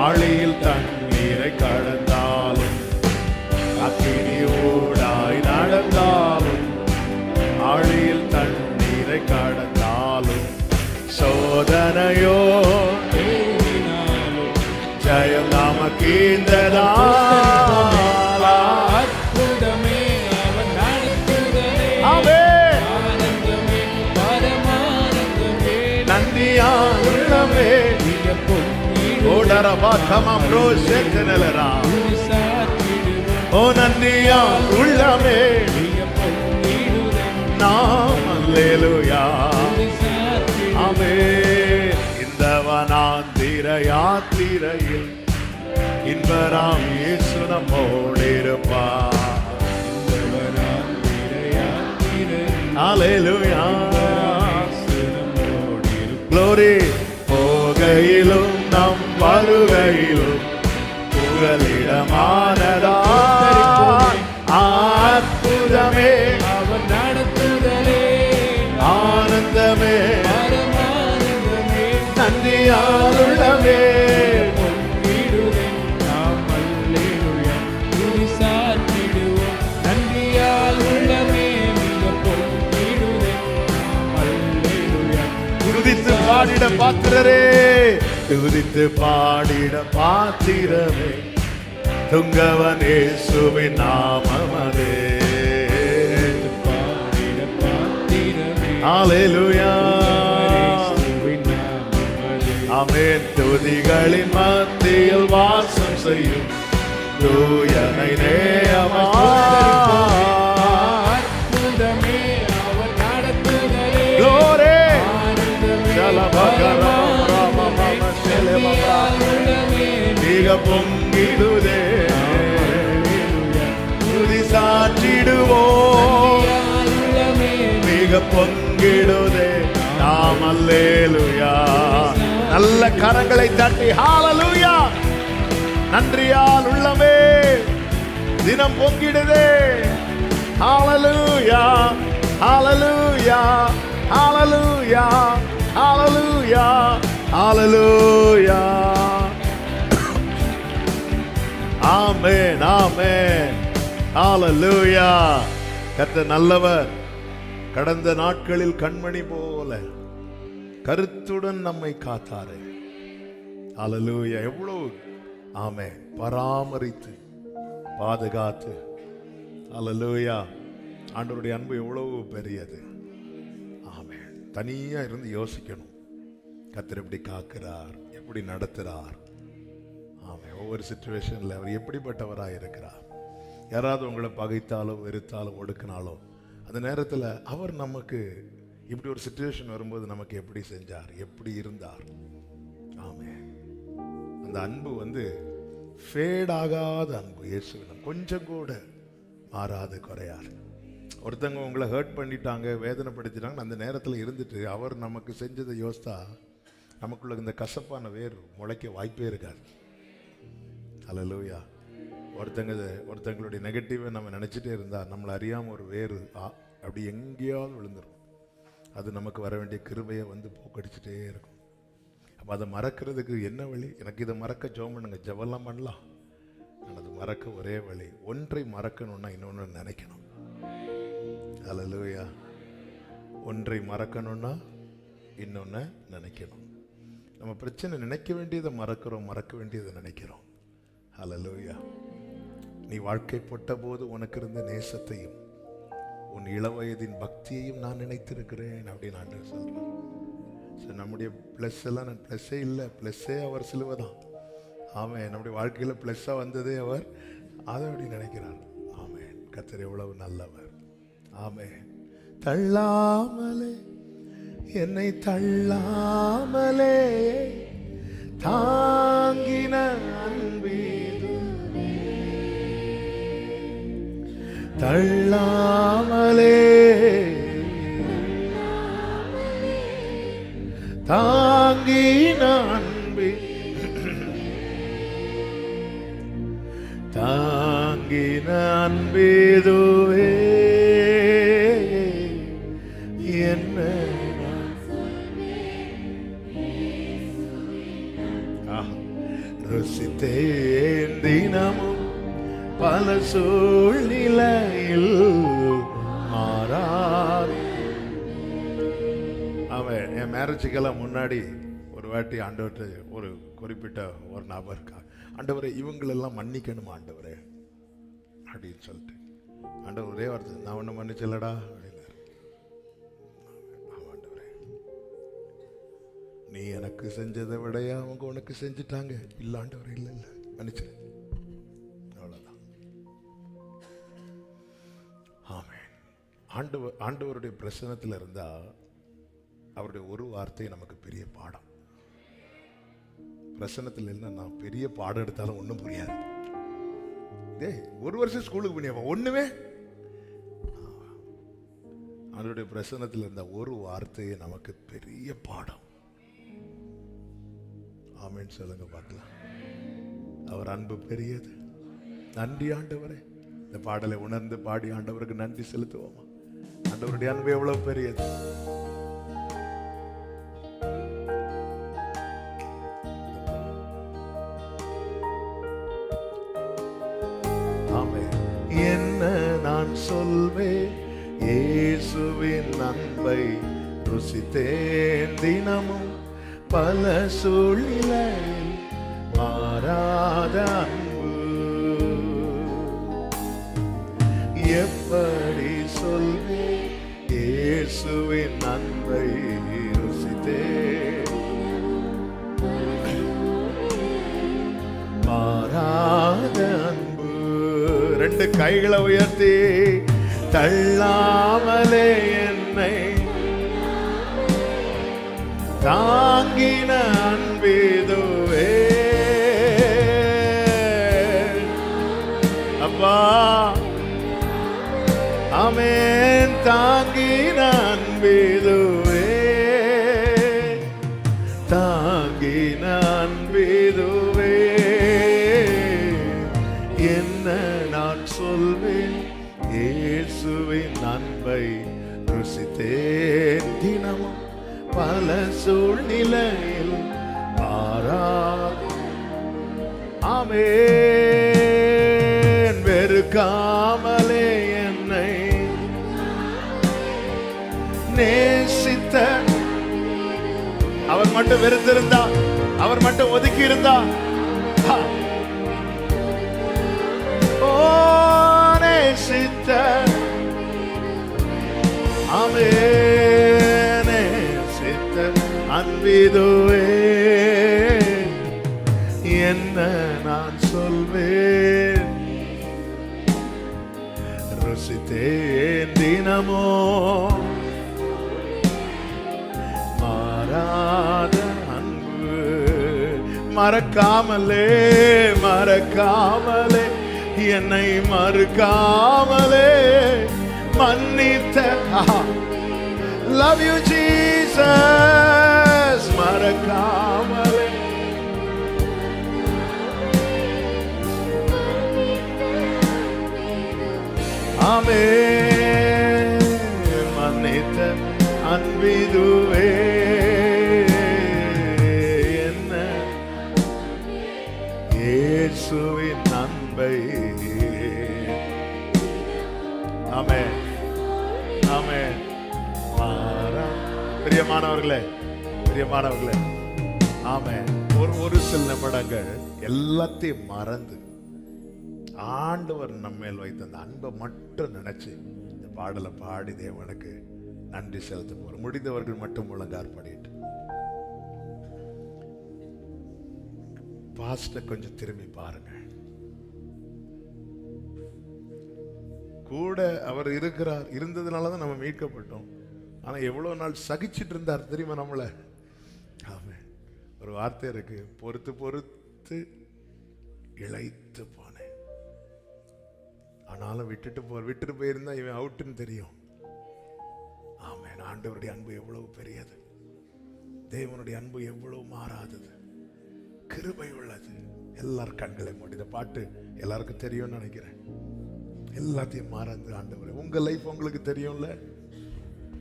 ஆழியில் தண்ணீரை கடந்தாலும், அக்கினி ஓடாய் நடந்தாலும் ஆழியில் தண்ணீரை கடந்தாலும், சோதனையோ ஜெயம் நமக்கீந்ததால். அற்புதமே அவர் நடத்துதலே. ஆமென். ஆனந்தமே, பரமானந்தமே. நன்றியால் உள்ளமே மிக பொங்கிடுதே. ஓடரபா கமம்ரோ சேத்தனலரா. ஓ நன்றியால் உள்ளமே மிக பொங்கிடுதே. நாம் அல்லேலூயா. ஆமென். இந்த வனாந்திர யாத்திரையில் இன்பராம் இயேசு நம்மோடிருப்பார். ஹalleluya நம்மோடு இருப்பார். glory போகையிலும் நம் வருகையிலும் புகலிடமானதா அற்புதமே அவர் நடத்துதலே ஆனந்தமே பரமானந்தமே நன்றியாலுள்ளமே பொங்கிடுதே நாம் அல்லேலூயா துதி சாற்றிடுவோம் நன்றியால் உள்ளமே மிக பொங்கிடுதே நாம் அல்லேலூயா துதித்து பாடிட பாத்திரரே துதித்து பாடிட பாத்திரமே துங்கவன் இயேசுவின் நாமமதே பாடிட பாத்திரமே ஹalleluya இயேசுவின் நாமமதே. ஆமென் துதிகளின் மத்தியில் வாசம் செய்யும் தூயனை நேயமா அற்புதமே அவர் நடத்துதலே glory ஆனந்தமே ஜலபகரமரமம செலமபா மிக பொங்கிடுதே துதி சாற்றிடுவோம் மிக பொங்கிடுதே நாம் அல்லேலூயா நல்ல கரங்களை தட்டி ஹalleluya நன்றியால் உள்ளமே தினம் பொங்கிடுதே ஹalleluya ஹalleluya ஹalleluya ஹalleluya ஹalleluya ஆமென் ஆமென் ஹalleluya கர்த்தர் நல்லவர் கடந்த நாட்களில் கண்மணி போல கருத்துடன் நம்மை காத்தாரே ஹalleluya எவ்வளவு ஆமென் பராமரித்து பாதுகாத்து ஹalleluya ஆண்டவருடைய அன்பு எவ்வளவு பெரியது ஆமென் தனியா இருந்து யோசிக்கணும் கர்த்தர் எப்படி காக்கிறார் எப்படி நடத்துறார் ஆமென் ஒவ்வொரு சிச்சுவேஷன்ல அவர் எப்படிப்பட்டவராக இருக்கிறார் யாராவது உங்களை பகைத்தாலோ வெறுத்தாலோ ஒடுக்கினாலோ அந்த நேரத்தில் அவர் நமக்கு இப்படி ஒரு சிச்சுவேஷன் வரும்போது நமக்கு எப்படி செஞ்சார் எப்படி இருந்தார் ஆமென் அந்த அன்பு வந்து ஃபேட் ஆகாத அன்பு இயேசுவின் கொஞ்சம் கூட மாறாது குறையாது ஒருத்தங்க உங்களை ஹர்ட் பண்ணிட்டாங்க வேதனைப்படுத்திட்டாங்க அந்த நேரத்தில் இருந்துட்டு அவர் நமக்கு செஞ்சதை யோசித்தா நமக்குள்ள இந்த கசப்பான வேர் முளைக்க வாய்ப்பே இருக்காது ஹalleluya ஒருத்தங்களுடைய நெகட்டிவை நம்ம நினச்சிட்டே இருந்தால் நம்மளை அறியாமல் ஒரு வேறு அப்படி எங்கேயாவது விழுந்துடும் அது நமக்கு வர வேண்டிய கிருபையை வந்து போக்கடிச்சுட்டே இருக்கும் அப்போ அதை மறக்கிறதுக்கு என்ன வழி எனக்கு இதை மறக்க ஜெபம் பண்ணுங்க ஜெபம்லாம் பண்ணலாம் ஆனால் அது மறக்க ஒரே வழி ஒன்றை மறக்கணும்னா இன்னொன்று நினைக்கணும் ஹalleluya ஒன்றை மறக்கணும்னா இன்னொன்று நினைக்கணும் நம்ம பிரச்சனை நினைக்க வேண்டியதை மறக்கிறோம் மறக்க வேண்டியதை நினைக்கிறோம் ஹalleluya நீ வாழ்க்கைப்பட்ட போது உனக்கு இருந்த நேசத்தையும் உன் இளவயதின் பக்தியையும் நான் நினைத்திருக்கிறேன் அப்படின்னு ஆண்டவர் சொல்றேன். ஸோ நம்முடைய ப்ளஸ் எல்லாம் ப்ளஸ்ஸே இல்லை, ப்ளஸ்ஸே அவர் சிலுவை தான். ஆமென். நம்முடைய வாழ்க்கையில் ப்ளஸ்ஸாக வந்ததே அவர் அதை அப்படி நினைக்கிறார். ஆமென். கர்த்தர் எவ்வளவு நல்லவர். ஆமென். தள்ளாமலே என்னை தள்ளாமலே தாங்கின அன்பீது தள்ளாமலே தாங்கின அன்பி தாங்கின அன்பீதுவே என்ன ருசித்தேன் தினமும் பல சூழ்நிலையில் மாறார். அவன் என் மேரேஜுக்கெல்லாம் முன்னாடி ஒரு வாட்டி ஆண்டவர்கிட்ட ஒரு குறிப்பிட்ட ஒரு நபர் இருக்கா, ஆண்டவரே இவங்களெல்லாம் மன்னிக்கணுமா ஆண்டவரே அப்படின்னு சொல்லிட்டு, ஆண்டவர் ஒரே வார்த்தை, நான் ஒன்றும் மன்னிச்சலடா அப்படின்னாரு. ஆண்டவரே நீ எனக்கு செஞ்சதை விடையா அவங்க உனக்கு செஞ்சுட்டாங்க. இல்லை ஆண்டவர், இல்லை இல்லை மன்னிச்சிரு, அவ்வளோதான். ஆமென். ஆண்டவருடைய பிரசனத்தில் இருந்தா அவருடைய ஒரு வார்த்தை நமக்கு பெரிய பாடம். பிரசனத்தில் இருந்தா நான் பெரிய பாடம் எடுத்தாலும் ஒன்றும் புரியாது. ஒரு வருஷம் ஸ்கூலுக்கு பண்ணியப்பா ஒண்ணுமே. அவருடைய பிரசன்னத்தில் இருந்த ஒரு வார்த்தையே நமக்கு பெரிய பாடம். ஆமென் சொல்லுங்க பார்க்கலாம். அவர் அன்பு பெரியது. நன்றி ஆண்டவரே. இந்த பாடலை உணர்ந்து பாடி ஆண்டவருக்கு நன்றி செலுத்துவோமா? ஆண்டவருடைய அன்பு எவ்வளவு பெரியது. ஆமென். என்ன நான் சொல்வேன், இயேசுவின் அன்பை ருசித்தேன் தினமும் பல சூழ்நிலையில் மாறாத அன்பு. எப்படி சொல்வேன், இயேசுவின் அன்பை ருசித்தேன் மாறாத அன்பு. ரெண்டு கைகளை உயர்த்தி தள்ளாமலே என்னை தாங்கின அன்பிதுவே. அப்பா ஆமென். தாங்கின அன்பிதுவே, தாங்கின அன்பிதுவே. என்ன நான் சொல்வேன், இயேசுவின் அன்பை ருசித்தேன் தினமும் பல சூழ்நிலையில் மாறாத. ஆமென். வெறுக்காமலே என்னை நேசித்த அவர் மட்டும் வெறுத்திருந்தா, அவர் மட்டும் ஒதுக்கி இருந்தா, ஓ நேசித்த ஆமென் நேசித்த அன்பிதுவே. என்ன நான் சொல்வேன், ருசித்தேன் தினமோ மாறாத அன்பு. மறக்காமலே மறக்காமலே என்னை மறுக்காமலே மன்னித்த. Love you Jesus. மறக்காமலே ஆமென் மன்னித்த அன்பிதுவே. என்ன இயேசுவின் அன்பை. ஆமென் ஆமென். பிரியமானவர்களே, பிரியமானவர்களே, ஆமென். ஒரு சில நிமிடங்கள் எல்லாத்தையும் மறந்து ஆண்டவர் நம்மேல் வைத்த அந்த அன்பை மட்டும் நினைச்சு இந்த பாடலை பாடி தேவனுக்கு நன்றி செலுத்த போறோம். முடிந்தவர்கள் மட்டும் முழங்கார் படிட்டு பாஸ்ட கொஞ்சம் திரும்பி பாருங்க. கூட அவர் இருக்கிறார், இருந்ததுனாலதான் நம்ம மீட்கப்பட்டோம். ஆனா எவ்வளவு நாள் சகிச்சிட்டு இருந்தார் தெரியுமா நம்மள. ஆமென். ஒரு வார்த்தை இருக்கு, பொறுத்து பொறுத்து இளைத்து போனேன். ஆனாலும் விட்டுட்டு போயிருந்தா இவன் அவுட்டுன்னு தெரியும். ஆமென். ஆண்டவருடைய அன்பு எவ்வளவு பெரியது, தேவனுடைய அன்பு எவ்வளவு மாறாதது, கிருபை உள்ளது. எல்லாரும் கண்களை மூடி. இந்த பாட்டு எல்லாருக்கும் தெரியும்னு நினைக்கிறேன். எல்லாத்தையும் மறந்து ஆண்டவரே, உங்க லைஃப் உங்களுக்கு தெரியும்ல,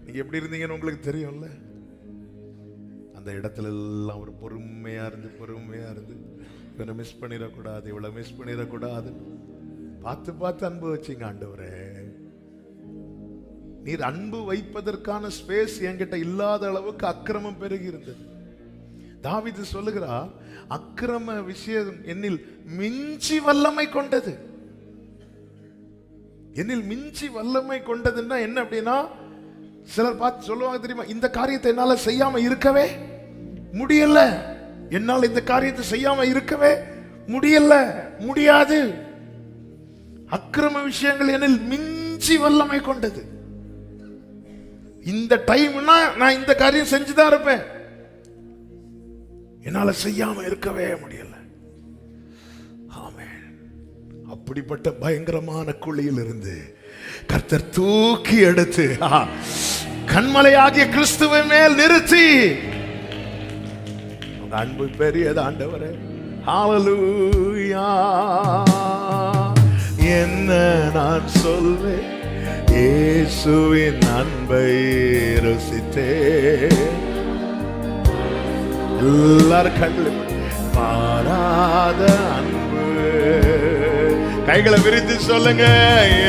நீங்க எப்படி இருந்தீங்கன்னு உங்களுக்கு தெரியும்ல. அந்த இடத்துல எல்லாம் ஒரு பொறுமையா இருந்து இவனை மிஸ் பண்ணிடக்கூடாது, இவ்வளவு மிஸ் பண்ணிடக்கூடாது பார்த்து பார்த்து அன்பு வச்சிங்க. ஆண்டவரே, நீர் அன்பு வைப்பதற்கான ஸ்பேஸ் என்கிட்ட இல்லாத அளவுக்கு அக்கிரமம் பெருகி இருந்தது. தாவீது சொல்லுகிறார், அக்கிரம விஷயம் என்னில் மிஞ்சி வல்லமை கொண்டது. என்னில் மிஞ்சி வல்லமை கொண்டதுன்னா என்ன அப்படின்னா, சிலர் பார்த்து சொல்லுவாங்க தெரியுமா, இந்த காரியத்தை என்னால செய்யாம இருக்கவே முடியல, என்னால் இந்த காரியத்தை செய்யாம இருக்கவே முடியாது. அக்கிரம விஷயங்கள் என்னில் மிஞ்சி வல்லமை கொண்டது. இந்த டைம்னா நான் இந்த காரியம் செஞ்சுதான் இருப்பேன், என்னால செய்யாம இருக்கவே முடியல. ஆமென். அப்படிப்பட்ட பயங்கரமான குழியில் இருந்து கர்த்தர் தூக்கி எடுத்து கண்மலையாகிய கிறிஸ்துவை மேல் நிறுத்தி, உங்க அன்பு பெரியது ஆண்டவரே. ஹalleluya. என்ன நான் சொல்வேன், இயேசுவின் அன்பை ருசித்தேன். எல்லாரும் கண்கள் மாறாத அன்பு. கைகளை விரித்து சொல்லுங்க,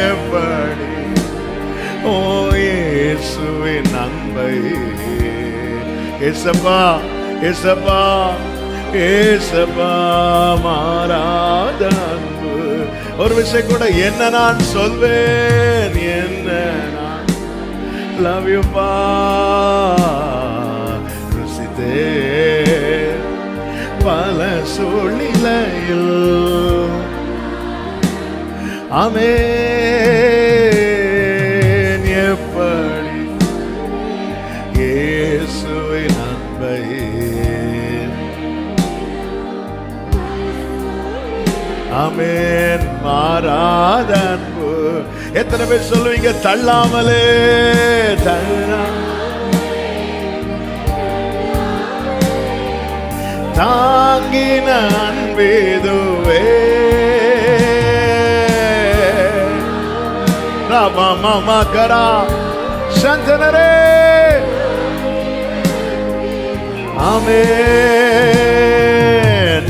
எப்படி ஓ இயேசுவின் அன்பை. ஏசப்பா ஏசப்பா ஏசப்பா, மாறாத அன்பு. ஒரு விஷயம் கூட, என்ன நான் சொல்வேன், என்ன நான் லவ் யூ பா ருசித்தே பல சூழ்நிலையில். ஆமென். எப்படி இயேசுவின் அன்பை. ஆமென். மாறாத அன்பு. எத்தனை பேர் சொல்லுவீங்க, தள்ளாமலே தாங்கின அன்பேதுவே. ராமமாகரா சந்தனரே. ஆமென்.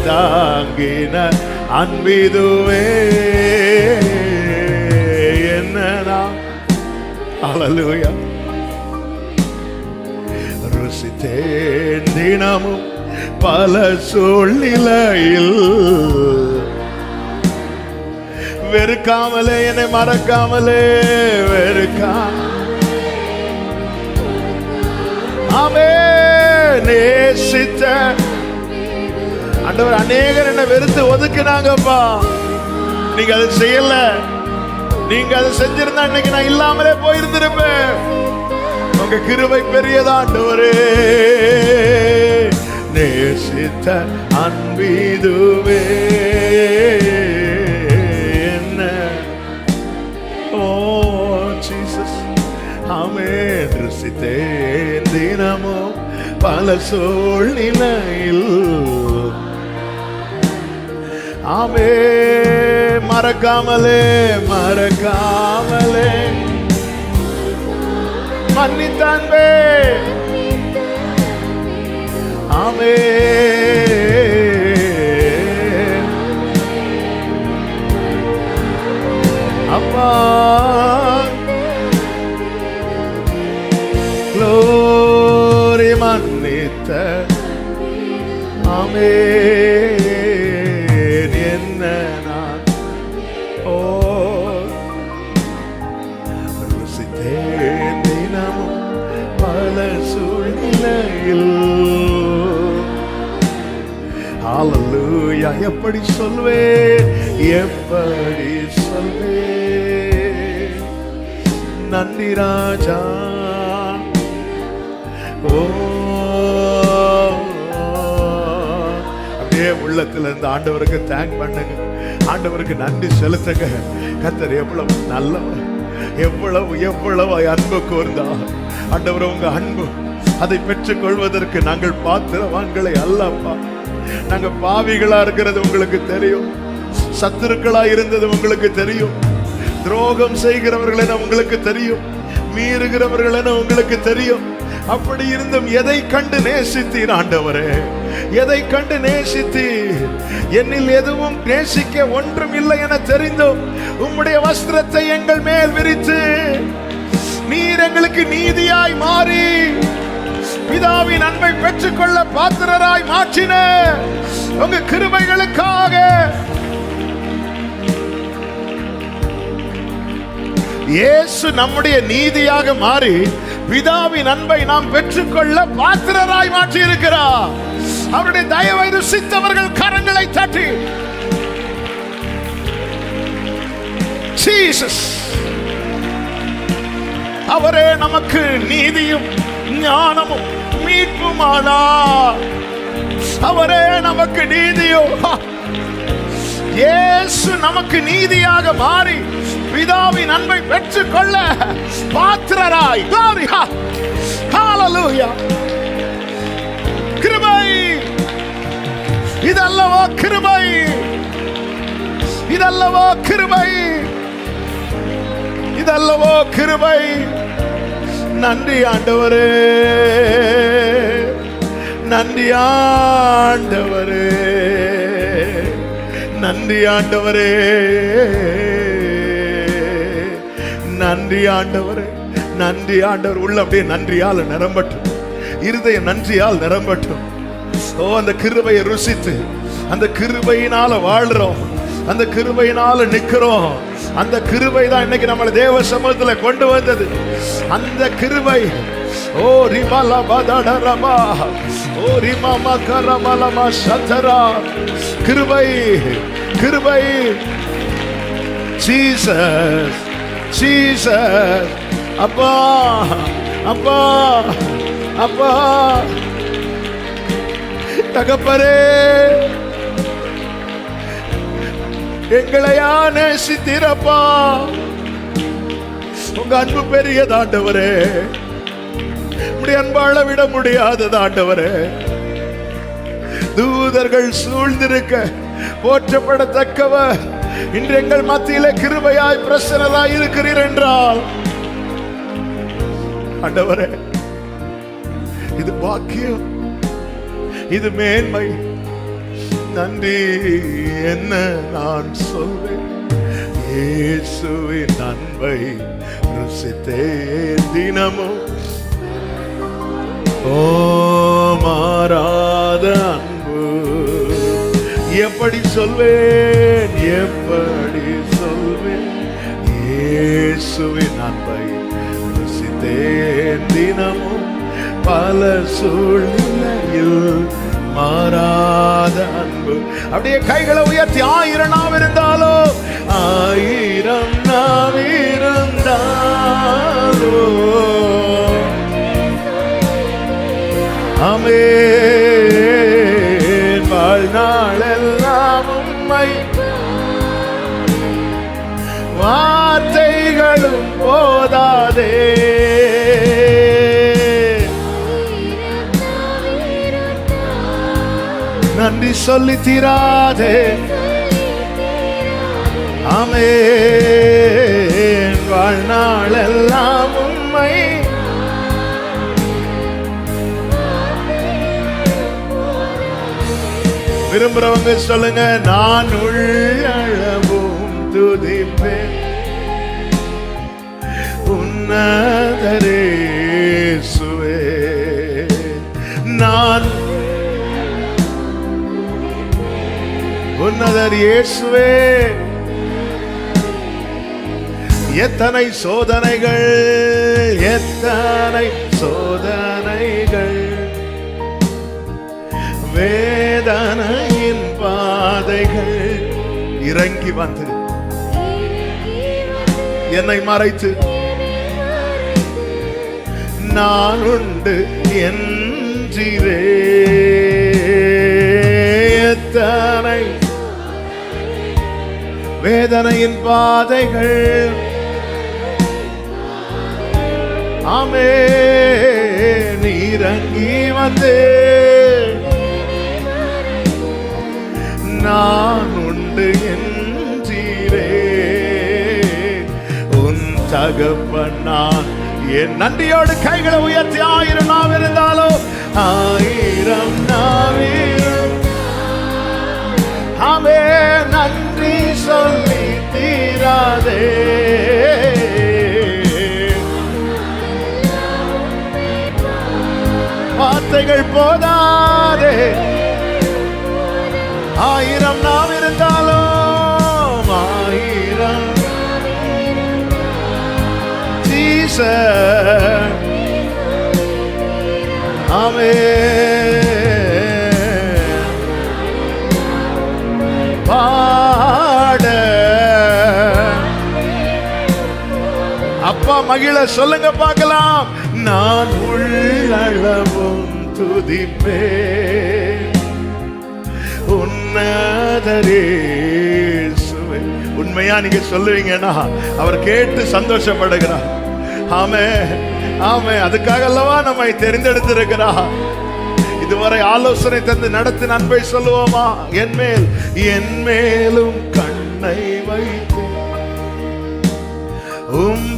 தாங்கின அன்பிதுவே. என்னடா ஹalleluya. ருசித்தேன் தினமும் பல சூழ்நிலையில். வெறுக்காமலே, என்னை மறக்காமலே ஆமென். நேசித்த ஆண்டவர், அநேகர் என்னை வெறுத்து ஒதுக்குனாங்கப்பா. நீங்க அதை செய்யல. நீங்க அதை செஞ்சிருந்தா இன்னைக்கு நான் இல்லாமலே போயிருந்திருப்பேன். உங்க கிருபை பெரியதா ஆண்டவரே. நேசித்த அன்பீதுவே. என்ன ஓ ஜீசஸ். ஆமென். ருசித்தேன் தினமும் பல சூழ்நிலையில். ஆமே. மறக்காமலே மன்னித்தான்பே. ஆமே. அப்பா க்ளோரி மன்னித்த. ஆமென். என்ன நான் ஓ ருசித்தேன் தினமும் பல சூழ்நிலையில். ஹalleluya. எப்படி சொல்வேன், எப்படி சொல்வேன். நன்றி ராஜா. ஓ உள்ளத்துல இருந்து ஆண்டவருக்கு தேங்க் பண்ணுங்க. ஆண்டவருக்கு நன்றி செலுத்துங்க. கர்த்தர் எவ்வளவு நல்லவர், எவ்வளவு எவ்வளவு அன்பு கூர்ந்தார். ஆண்டவர், உங்க அன்பு அதை பெற்றுக் கொள்வதற்கு நாங்கள் பாத்திரவான்களை அல்லப்பா. நாங்க பாவிகளா இருக்கிறது உங்களுக்கு தெரியும். சத்துருக்களா இருந்தது உங்களுக்கு தெரியும். துரோகம் செய்கிறவர்கள் என உங்களுக்கு தெரியும். மீறுகிறவர்கள் என உங்களுக்கு தெரியும். அப்படி இருந்தும் எதை கண்டு நேசித்தீர் ஆண்டவரே, எதை கண்டு நேசித்தீர். என்னில் எதுவும் நேசிக்க ஒன்றும் இல்லை என தெரிந்தும் உம்முடைய வஸ்திரத்தை எங்கள் மேல் விரித்து நீர் எங்களுக்கு நீதியாய் மாறி பிதாவின் அன்பை பெற்றுக்கொள்ள பாத்திரராய் மாற்றின உங்க கிருபைகளுக்காக இயேசு நம்முடைய நீதியாக மாறி பிதாவின் அன்பை நாம் பெற்றுக்கொள்ள பாத்திரராய் மாற்றி இருக்கிறார். அவருடைய தயவை ருசித்தவர்கள் கரங்களை தட்டி ஜீசஸ், அவரே நமக்கு நீதியும் ஞானமும் மீட்புமானார். அவரே நமக்கு நீதியும். இயேசு நமக்கு நீதியாக மாறி பிதாவின் அன்பை பெற்றுக் கொள்ள பாத்திரராய். Glory. Hallelujah. கிருபை, இதல்லவோ கிருபை, இதல்லவோ கிருபை, இதல்லவோ கிருபை. நன்றி ஆண்டவரே, நன்றி ஆண்டவரே, நன்றி ஆண்டவரே, நன்றி ஆண்டவரே, நன்றி ஆண்டவர். உள்ள அப்படியே நன்றியால் நிரம்பட்டும், இருதயம் நன்றியால் நிரம்பட்டும். ஓ, அந்த கிருபையை ருசித்து அந்த கிருபையினால வாழ்றோம், அந்த கிருபையினால நிக்கிறோம். அந்த கிருபை தான் இன்னைக்கு நம்மளை தேவ சமூகத்துல கொண்டு வந்தது. அந்த கிருபை. ஓ ரிமலா பதடரமா, ஓ ரிமமா கரமலமா சதரா. கிருபை, கிருபை. Jesus, Jesus. அப்பா, அப்பா, அப்பா, தகப்பரே, எங்களையா நேசித்தீரப்பா. உங்க அன்பு பெரியதாண்டவரே, உடைய அன்பாள விட முடியாதது ஆண்டவரே. தூதர்கள் சூழ்ந்திருக்க போற்றப்படத்தக்கவர் இன்று எங்கள் மத்தியில கிருபையாய் பிரசன்னராய் இருக்கிறீர் என்றால் ஆண்டவரே, இது பாக்கியம், இது மேன்மை. நன்றி என்ன நான் சொல்வேன், இயேசுவின் அன்பை ருசித்தேன் தினமும். ஓ மாறாத அன்பு, எப்படி சொல்வேன், எப்படி சொல்வேன். இயேசுவின் அன்பை ருசித்தேன் தினமும், பல சூழ்நிலையில் மாறாத அன்பு. அப்படியே கைகளை உயர்த்தி 1000 நாம் இருந்தாலோ, 1000 நாம் இருந்தாலோ, ஆமென். வாழ்நாளெல்லாம் உம்மை வார்த்தைகளும் போதாதே. நன்றி சொல்லி தீராதே. ஆமென். வாழ்நாளெல்லாம் உம்மை விரும்புறவங்க சொல்லுங்க, நான் உள்ளளவும் துதிப்பேன் உன்னதரே இயேசுவே. நான் உன்னதர் இயேசுவே. எத்தனை சோதனைகள், எத்தனை சோதனைகள், வேதனையின் பாதைகள் இறங்கி வந்து என்னை மறைத்து நான் உண்டு என்றிரே. எத்தனை வேதனையின் பாதைகள், ஆமென். இறங்கி வந்து நான் உண்டு என்றீரே. உன் தகப்பன் நான். என் நன்றியோடு கைகளை உயர்த்தி 1000 நாம் இருந்தாலோ, 1000 நாம் ஆமே. நன்றி சொல்லி தீராதே. வார்த்தைகள் போதாதே. 1000 நாம் இருந்தாலும் 1000 ஜீசஸ். ஆமென். பாட அப்பா மகிழ சொல்லுங்க பார்க்கலாம். நான் உள்ளளவும் துதிப்பேன் உன்னதரே இயேசுவே. உண்மையா நீங்க சொல்லுவீங்கன்னா அவர் கேட்டு சந்தோஷப்படுகிறார். ஆமே ஆமே, அதுக்காக அல்லவா நம்மை தெரிந்தெடுத்திருக்கிறார். இதுவரை ஆலோசனை தந்து நடத்தின அன்பை சொல்லுவோமா? என் மேலும் கண்ணை வைத்து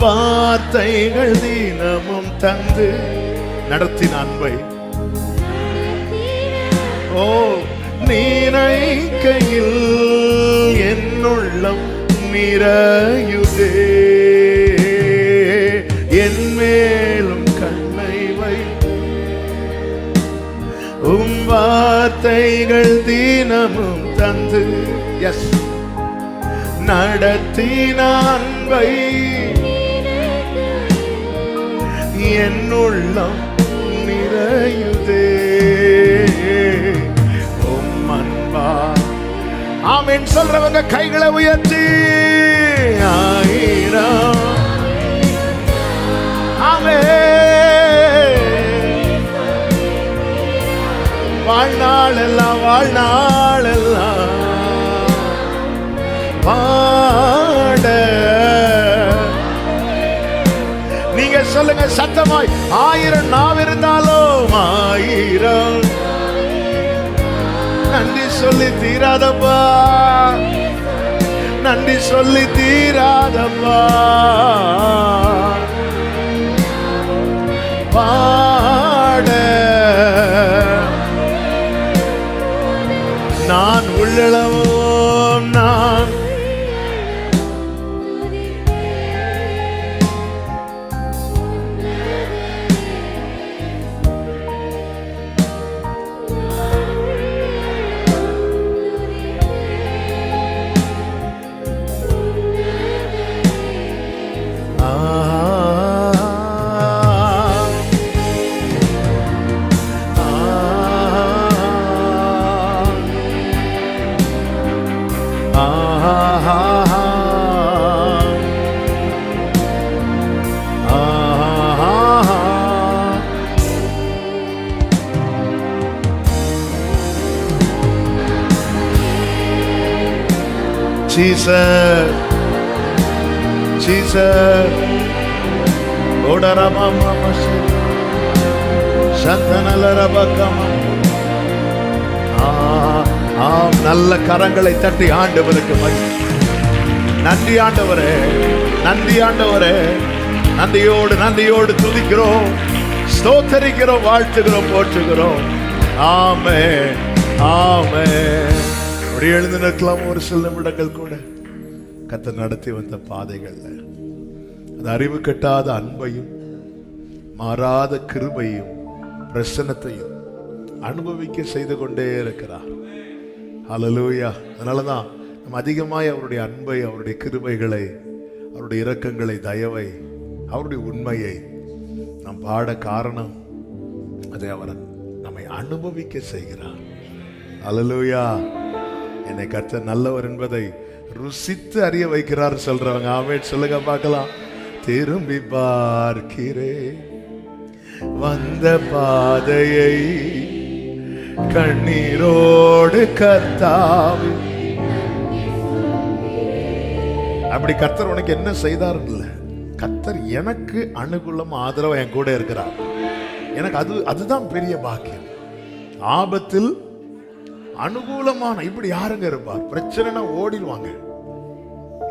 வார்த்தைகள் தினமும் தந்து நடத்தின அன்பை ஓ நினைக்கையில் என்னுள்ளம் நிறையுதே. என் மேலும் கண்ணை வைத்து வார்த்தைகள் தினமும் தந்து எஸ் நடத்தின அன்பை என்னுள்ளம் நிறையுதே. அன்பா ஆமென் சொல்றவங்க கைகளை உயர்த்தி ஆயிரம் ஆமென். வாழ்நாளெல்லாம் பாட நீங்க சொல்லுங்க சத்தமாய். 1000 நாவு இருந்தாலும் 1000 நன்றி சொல்லி தீராதப்பா, நன்றி சொல்லி தீராதப்பா. பாட நான் உள்ளளவும் நான் Jesus, Jesus, Odarama Mama Shantanalaravakama. ஆம், நல்ல கரங்களை தட்டி ஆண்டவருக்கு நன்றி ஆண்டவரே, நன்றி ஆண்டவரே. நன்றியோடு துதிக்கிறோம், ஸ்தோத்தரிக்கிறோம், வாழ்த்துகிறோம், போற்றுகிறோம். ஆமென் ஆமென். எழுந்து நிற்கலாம் ஒரு சில நிமிடங்கள் கூட. கர்த்தர் நடத்தி வந்த பாதைகள்ல அது அறிவு கட்டாத அன்பையும் மாறாத கிருபையும் பிரசன்னத்தையும் அனுபவிக்க செய்து கொண்டே இருக்கிறார். ஹல்லேலூயா. அதனாலதான் நம்ம அதிகமாய் அவருடைய அன்பை, அவருடைய கிருபைகளை, அவருடைய இரக்கங்களை, தயவை, அவருடைய உண்மையை நாம் பாட காரணம் அதை அவர் நம்மை அனுபவிக்க செய்கிறார். ஹல்லேலூயா. என்னை கர்த்தர் நல்லவர் என்பதை ருசித்து அறிய வைக்கிறார் சொல்றவங்க ஆமென் சொல்லுங்க பார்க்கலாம். திரும்பி பார்க்கிறேன் வந்த பாதையை கண்ணீரோடு கர்த்தாவே. அப்படி கர்த்தர் உனக்கு என்ன செய்தார் இல்ல, கர்த்தர் எனக்கு அனுகூலம் ஆதரவு என் கூட இருக்கிறார். எனக்கு அதுதான் பெரிய பாக்கியம். ஆபத்தில் அனுகூலமான இப்படி யாருங்க இருப்பார்? பிரச்சனைனா ஓடிடுவாங்க.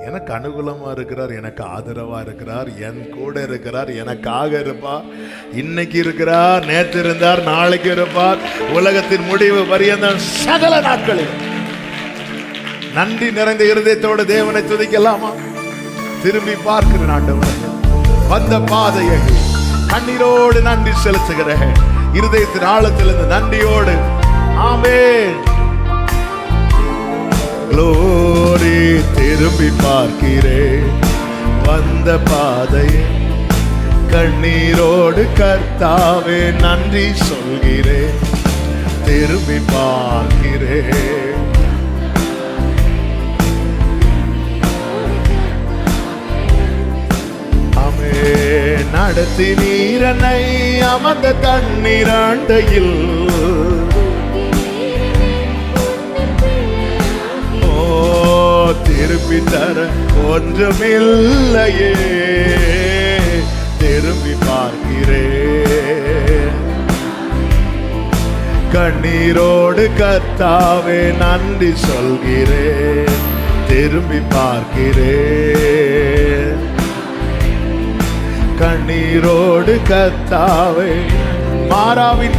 எனக்கு அனுகூலமா இருக்கிறார், எனக்கு ஆதரவா இருக்கிறார், என் கூட இருக்கிறார், எனக்காக இருப்பார். இன்னைக்கு இருக்கிறார், நேற்று இருந்தார், நாளைக்கு இருப்பார், உலகத்தின் முடிவு பரியந்தம் சகல நாட்களில். நன்றி நிறைந்த இருதயத்தோடு தேவனை துதிக்கலாமா? திரும்பி பார்க்கிற ஆண்டவரே, வந்த பாதையை கண்ணீரோடு நன்றி செலுத்துகிறேன். இருதயத்தின் ஆழத்திலிருந்து நன்றியோடு ஆமென். Glory, திரும்பி பார்க்கிறேன் வந்த பாதையை கண்ணீரோடு கர்த்தாவே நன்றி சொல்கிறேன். திரும்பி பார்க்கிறேன். ஆமென். நடத்தி நீரனை அமர்ந்த தண்ணீராண்டையில் திருப்பி தர ஒன்றுமில்லையே. திரும்பி பார்க்கிறேன் கண்ணீரோடு கர்த்தாவே நன்றி சொல்கிறேன். திரும்பி பார்க்கிறேன் கண்ணீரோடு கர்த்தாவே. மாறாவின்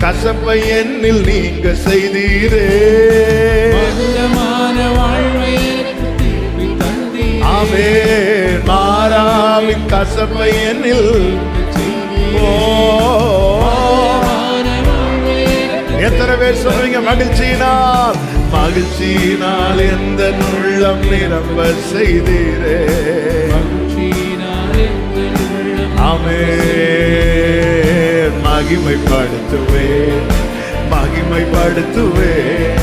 கசப்பை என்னில் நீங்க செய்தீரே. ஆமென். மாறாவின் கசப்பை என்னில். எத்தனை பேர் சொல்றீங்க மகிழ்ச்சியினால் எந்த உள்ளம் நிரம்ப செய்தீரே. ஆமென். மகிமைப்படுத்துவேன்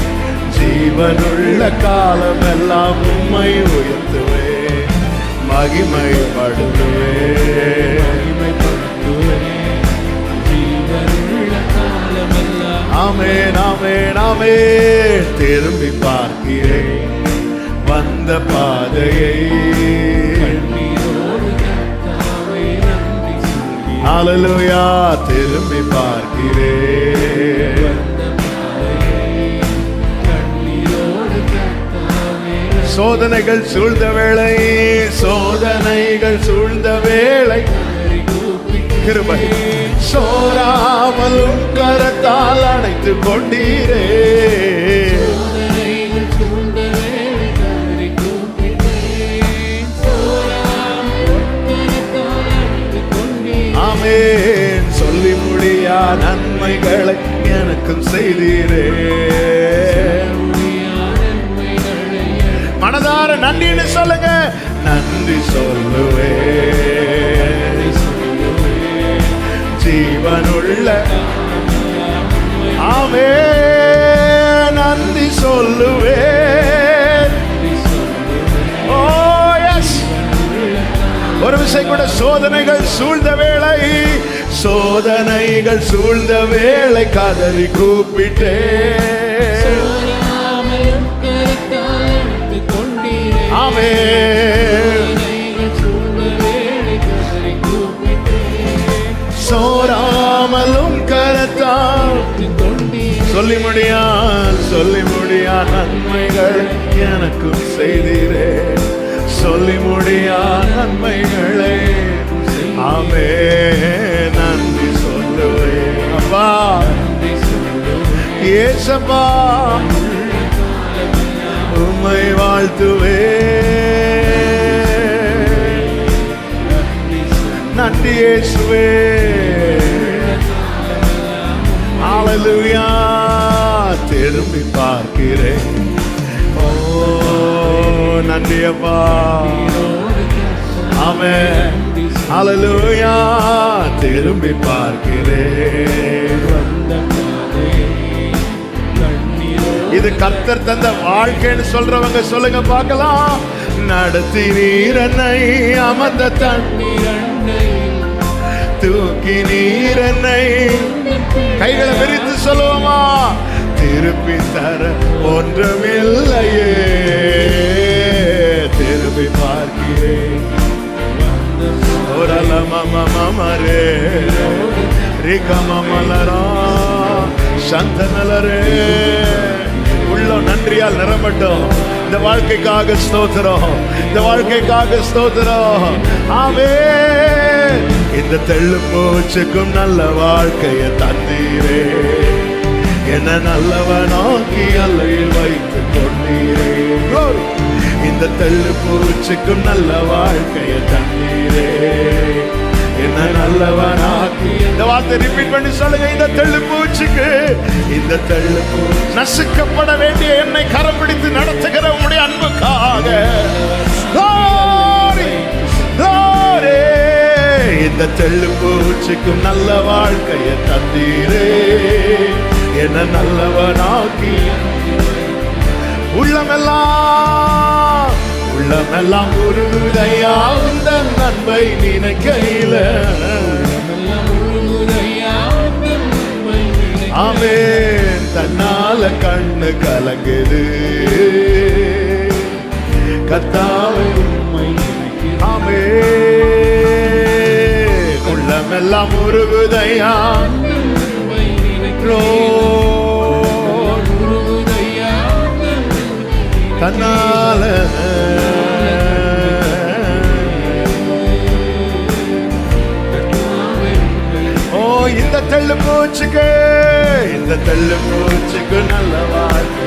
ஜீவனுள்ள காலம் எல்லாம் உம்மை உயர்த்துவேன். ஆமென் ஆமென் ஆமென். திரும்பி பார்க்கிறேன் வந்த பாதையை. ஹல்லேலூயா. திரும்பி பார்க்கிறேன். சோதனைகள் சூழ்ந்த வேளை கிருபை சோராமலும் கரத்தால் அணைத்து கொண்டீரே. ஆமென். சொல்லி முடியா நன்மைகளை எனக்கும் செய்தீரே. மனதார நன்றின்னு சொல்லுங்க. நன்றி சொல்லுவேன் ஜீவனுள்ள. ஆமென். நன்றி சொல்லுவேன். ஓ எஸ். ஒரு விஷயம் கூட. சோதனைகள் சூழ்ந்த வேளை கதறி கூப்பிட்டேன். சோராமலும் கரத்தால் சொல்லி முடியா நன்மைகள் எனக்கும் செய்தீரே. சொல்லி முடியா நன்மைகளை. ஆமென். நன்றி சொல்லுவேன் அப்பா ஏசப்பா. உம்மை வாழ்த்துவேன். நன்றி இயேசுவே. ஹல்லேலூயா. திரும்பி பார்க்கிறேன். ஓ நன்றி அப்பா. ஆமென். ஹல்லேலூயா. திரும்பி பார்க்கிறேன். இது கர்த்தர் தந்த வாழ்க்கைன்னு சொல்றவங்க சொல்லுங்க பார்க்கலாம். நடத்தி நீரனை அமர்ந்த தண்ணீர் தூக்கி நீரனை. கைகளை விரித்து சொல்லுவோமா. திருப்பி தர ஒன்றுமில்லையே. திருப்பி பார்க்கிறேன். மமரே ரிகமலரா சந்தனலரே. உள்ள நன்றியால் நிரம்பட்டும். இந்த வாழ்க்கைக்காக ஸ்தோத்திரம். ஆமென். இந்த தெள்ளு பூச்சுக்கும் நல்ல வாழ்க்கையை தந்தீரே. என்ன நல்லவனாக்கி அல்லையில் வைத்து கொண்டீரே. இந்த தெள்ளு பூச்சுக்கும் நல்ல வாழ்க்கையை தந்தீரே. என்ன நல்லவனாக்கி. இந்த வார்த்தை ரிப்பீட் பண்ணி சொல்லுங்க. இந்த தெள்ளு பூச்சிக்கு நசுக்கப்பட வேண்டிய என்னை கரம் பிடித்து நடத்துகிற உம்முடைய அன்புக்காக இந்த தெள்ளு பூச்சிக்கும் நல்ல வாழ்க்கையை தந்தீரே. என்ன நல்லவனாக்கி. உள்ளமெல்லாம் உருகுதையா இந்த நன்மை நினைக்கையில. ஆமென். தன்னால கண்ணு கலங்குது. கர்த்தாவே உம்மை நினைக்கிறேன். ஆமே உள்ளமெல்லாம் உருகுதையா உம்மை நினைக்கிறேன். உருகுதையா தன்னால ஓ இந்த தெள்ளு பூச்சிக்கு நல்ல வாழ்க்கை.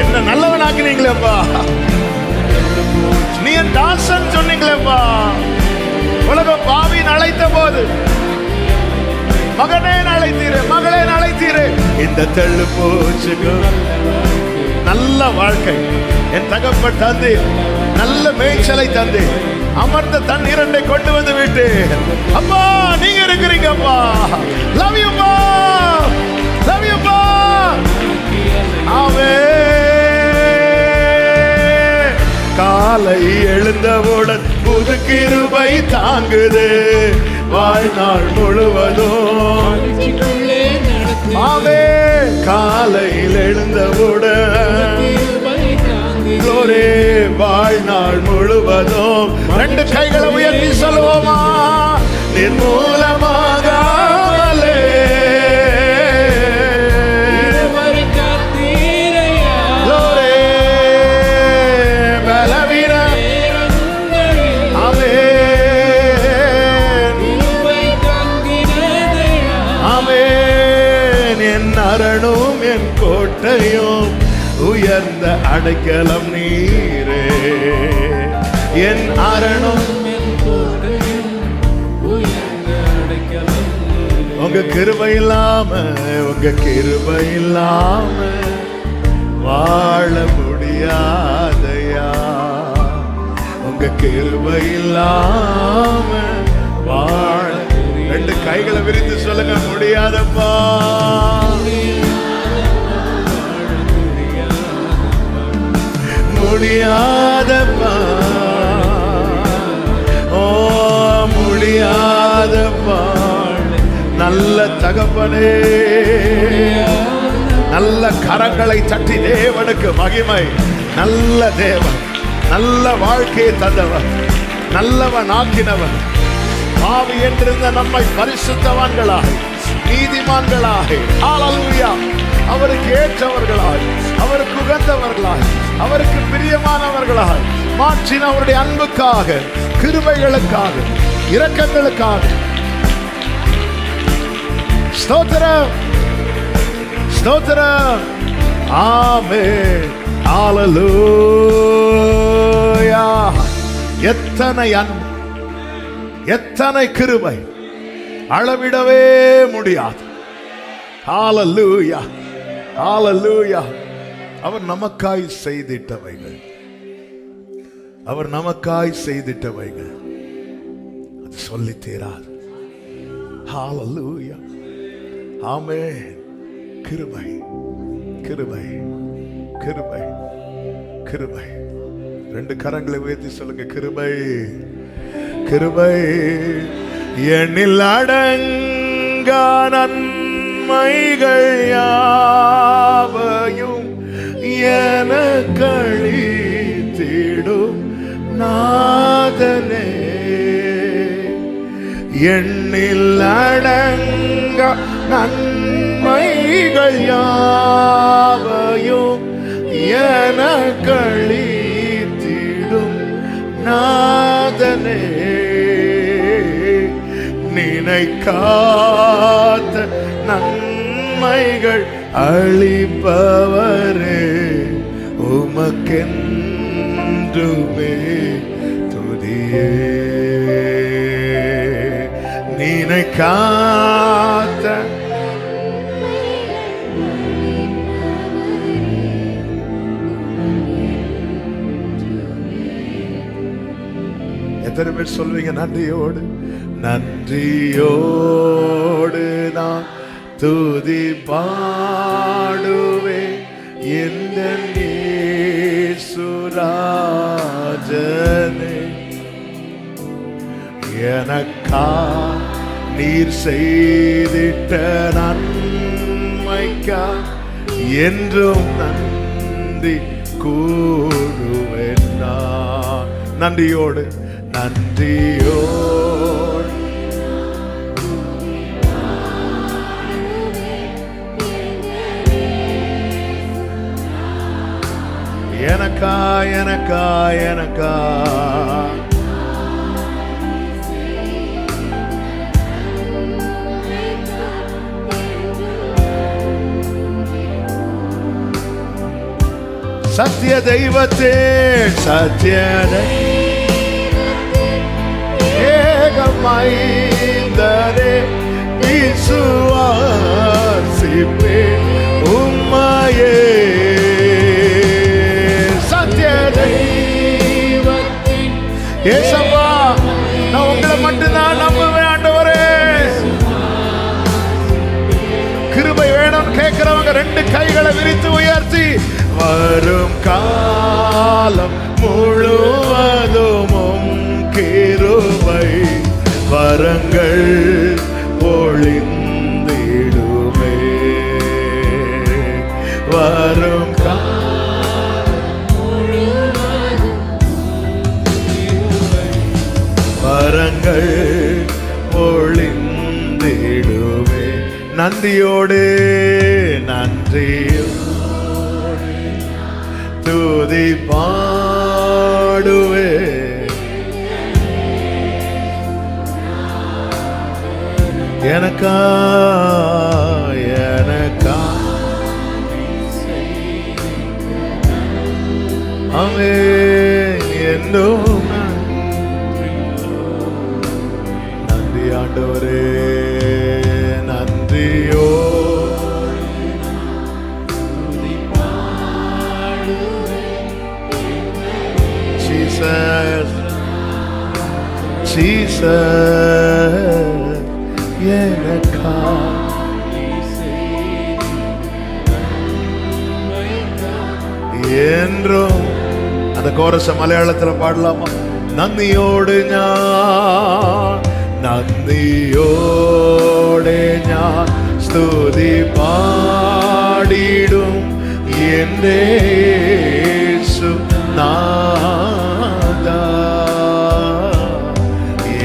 என்ன நல்லவனாக்குனீங்களேப்பா, நீ என் தாசன் சொன்னீங்களேப்பா. உலகம் பாவின் அழைத்த போது மகனே அழைத்தீரே, மகளே அழைத்தீரே. இந்த தெள்ளு பூச்சிக்கு நல்ல வாழ்க்கை என் தகப்பன் தந்தை, நல்ல மேய்ச்சலை தந்தை, அமர்ந்த தண்ணீரண்டை கொண்டு வந்து விட்டு அப்பா நீங்க இருக்கிறீங்க அப்பா. லவ் யூ பா, லவ் யூ பா. ஆமே காலை எழுந்தவுடன் புது கிருபை தாங்குது வாழ்நாள் முழுவதும். ஆமே காலையில் எழுந்தவுடன் ஒரே வாழ்நாள் முழுவதும். ரெண்டு கைகளை உயர்த்தி சொல்லுவோமா, நிர்மூலமாகாமலே ஒரே பலவீன ஆமென். என் அரணும் என் கோட்டையும் உயர்ந்த அடைக்கலம் நீரே. என் அரணும் உங்க கிருபை இல்லாம, உங்க கிருபை இல்லாம வாழ முடியாதையா. உங்க கிருபை இல்லாம வாழ. ரெண்டு கைகளை விரித்து சொல்லுங்க, முடியாதப்பா. முடியாதப்பா, ஓ முடியாதப்பா. நல்ல தகப்பனே, நல்ல கரங்களை தட்டி தேவனுக்கு மகிமை. நல்ல தேவன், நல்ல வாழ்க்கையை தந்தவர், நல்லவன் ஆக்கினவன். பாவி என்றிருந்த நம்மை பரிசுத்தவான்களாக, நீதிமான்களாக, ஹல்லேலூயா, அவருக்கு ஏற்றவர்களாய், அவருக்கு உகந்தவர்களாய், அவருக்கு பிரியமானவர்களாய் மாற்றின அவருடைய அன்புக்காக, கிருபைகளுக்காக, இரக்கங்களுக்காக ஸ்தோத்திரம், ஸ்தோத்திரம். ஆமென், ஹல்லேலூயா. எத்தனை அன்பு, எத்தனை கிருபை, அளவிடவே முடியாது. ஹல்லேலூயா, ஹல்லேலூயா. அவர் நமக்காய் செய்திட்டவைகள், அவர் நமக்காய் செய்திட்டவைகள் அது சொல்லி தீராது. ஹல்லேலூயா, ஆமென். கிருபை, கிருபை, கிருபை, கிருபை. ரெண்டு கரங்களை உயர்த்தி சொல்லுங்க, கிருபை, கிருபை. எண்ணில் அடங்கா நன்மைகள் யாவையும் எனக்களித்திடும் நாதனே. எண்ணில் அடங்கா நன்மைகள் யாவையும் எனக்களித்திடும் நாதனே. நினைக்காத நன்மைகள் அளிப்பவரே, உமக்கென்றுமே துதியே. நினைக்காத எத்தனை பேர் சொல்வீங்க நன்றியோடு? நன்றியோடு நான் துதி பாடுவே எந்த இயேசுராஜனே. எனக்கா நீர் செய்திட்ட நன்மைக்கா என்றும் நன்றி கூறுவேன் நான். நன்றியோடு நன்றியோடு எனக்கா எனக்கா எனக்கா சத்திய தெய்வத்தே சத்திய ஏகமைந்தரே விசுவாசிப்பே உம்மையே. சத்திய தெய்வத்தின் ஏசப்பா, நான் உங்களை மட்டும்தான் நம்புவேன் ஆண்டவரே. கிருபை வேணும்னு கேட்கிறவங்க 2 கைகளை விரித்து உயர்த்தி, வரும் காலம் முழுவதும் கிருபை வரங்கள் பொழிந்திடுமே. வரும் வரங்கள் பொழிந்திடுமே. நன்றியோடு நன்றியோடு துதி பாடுவே. எனக்கா எனக்கா அவே என்னும் நன்றி ஆண்டவரே. நன்றியோ Jesus, எனக்கா என்றும். அந்த கோரஸ மலையாளத்தில் பாடலாமா? நந்தியோடு ஞான் நந்தியோடு ஞான் ஸ்துதி பாடிடும் എന്നേശു നാഥാ.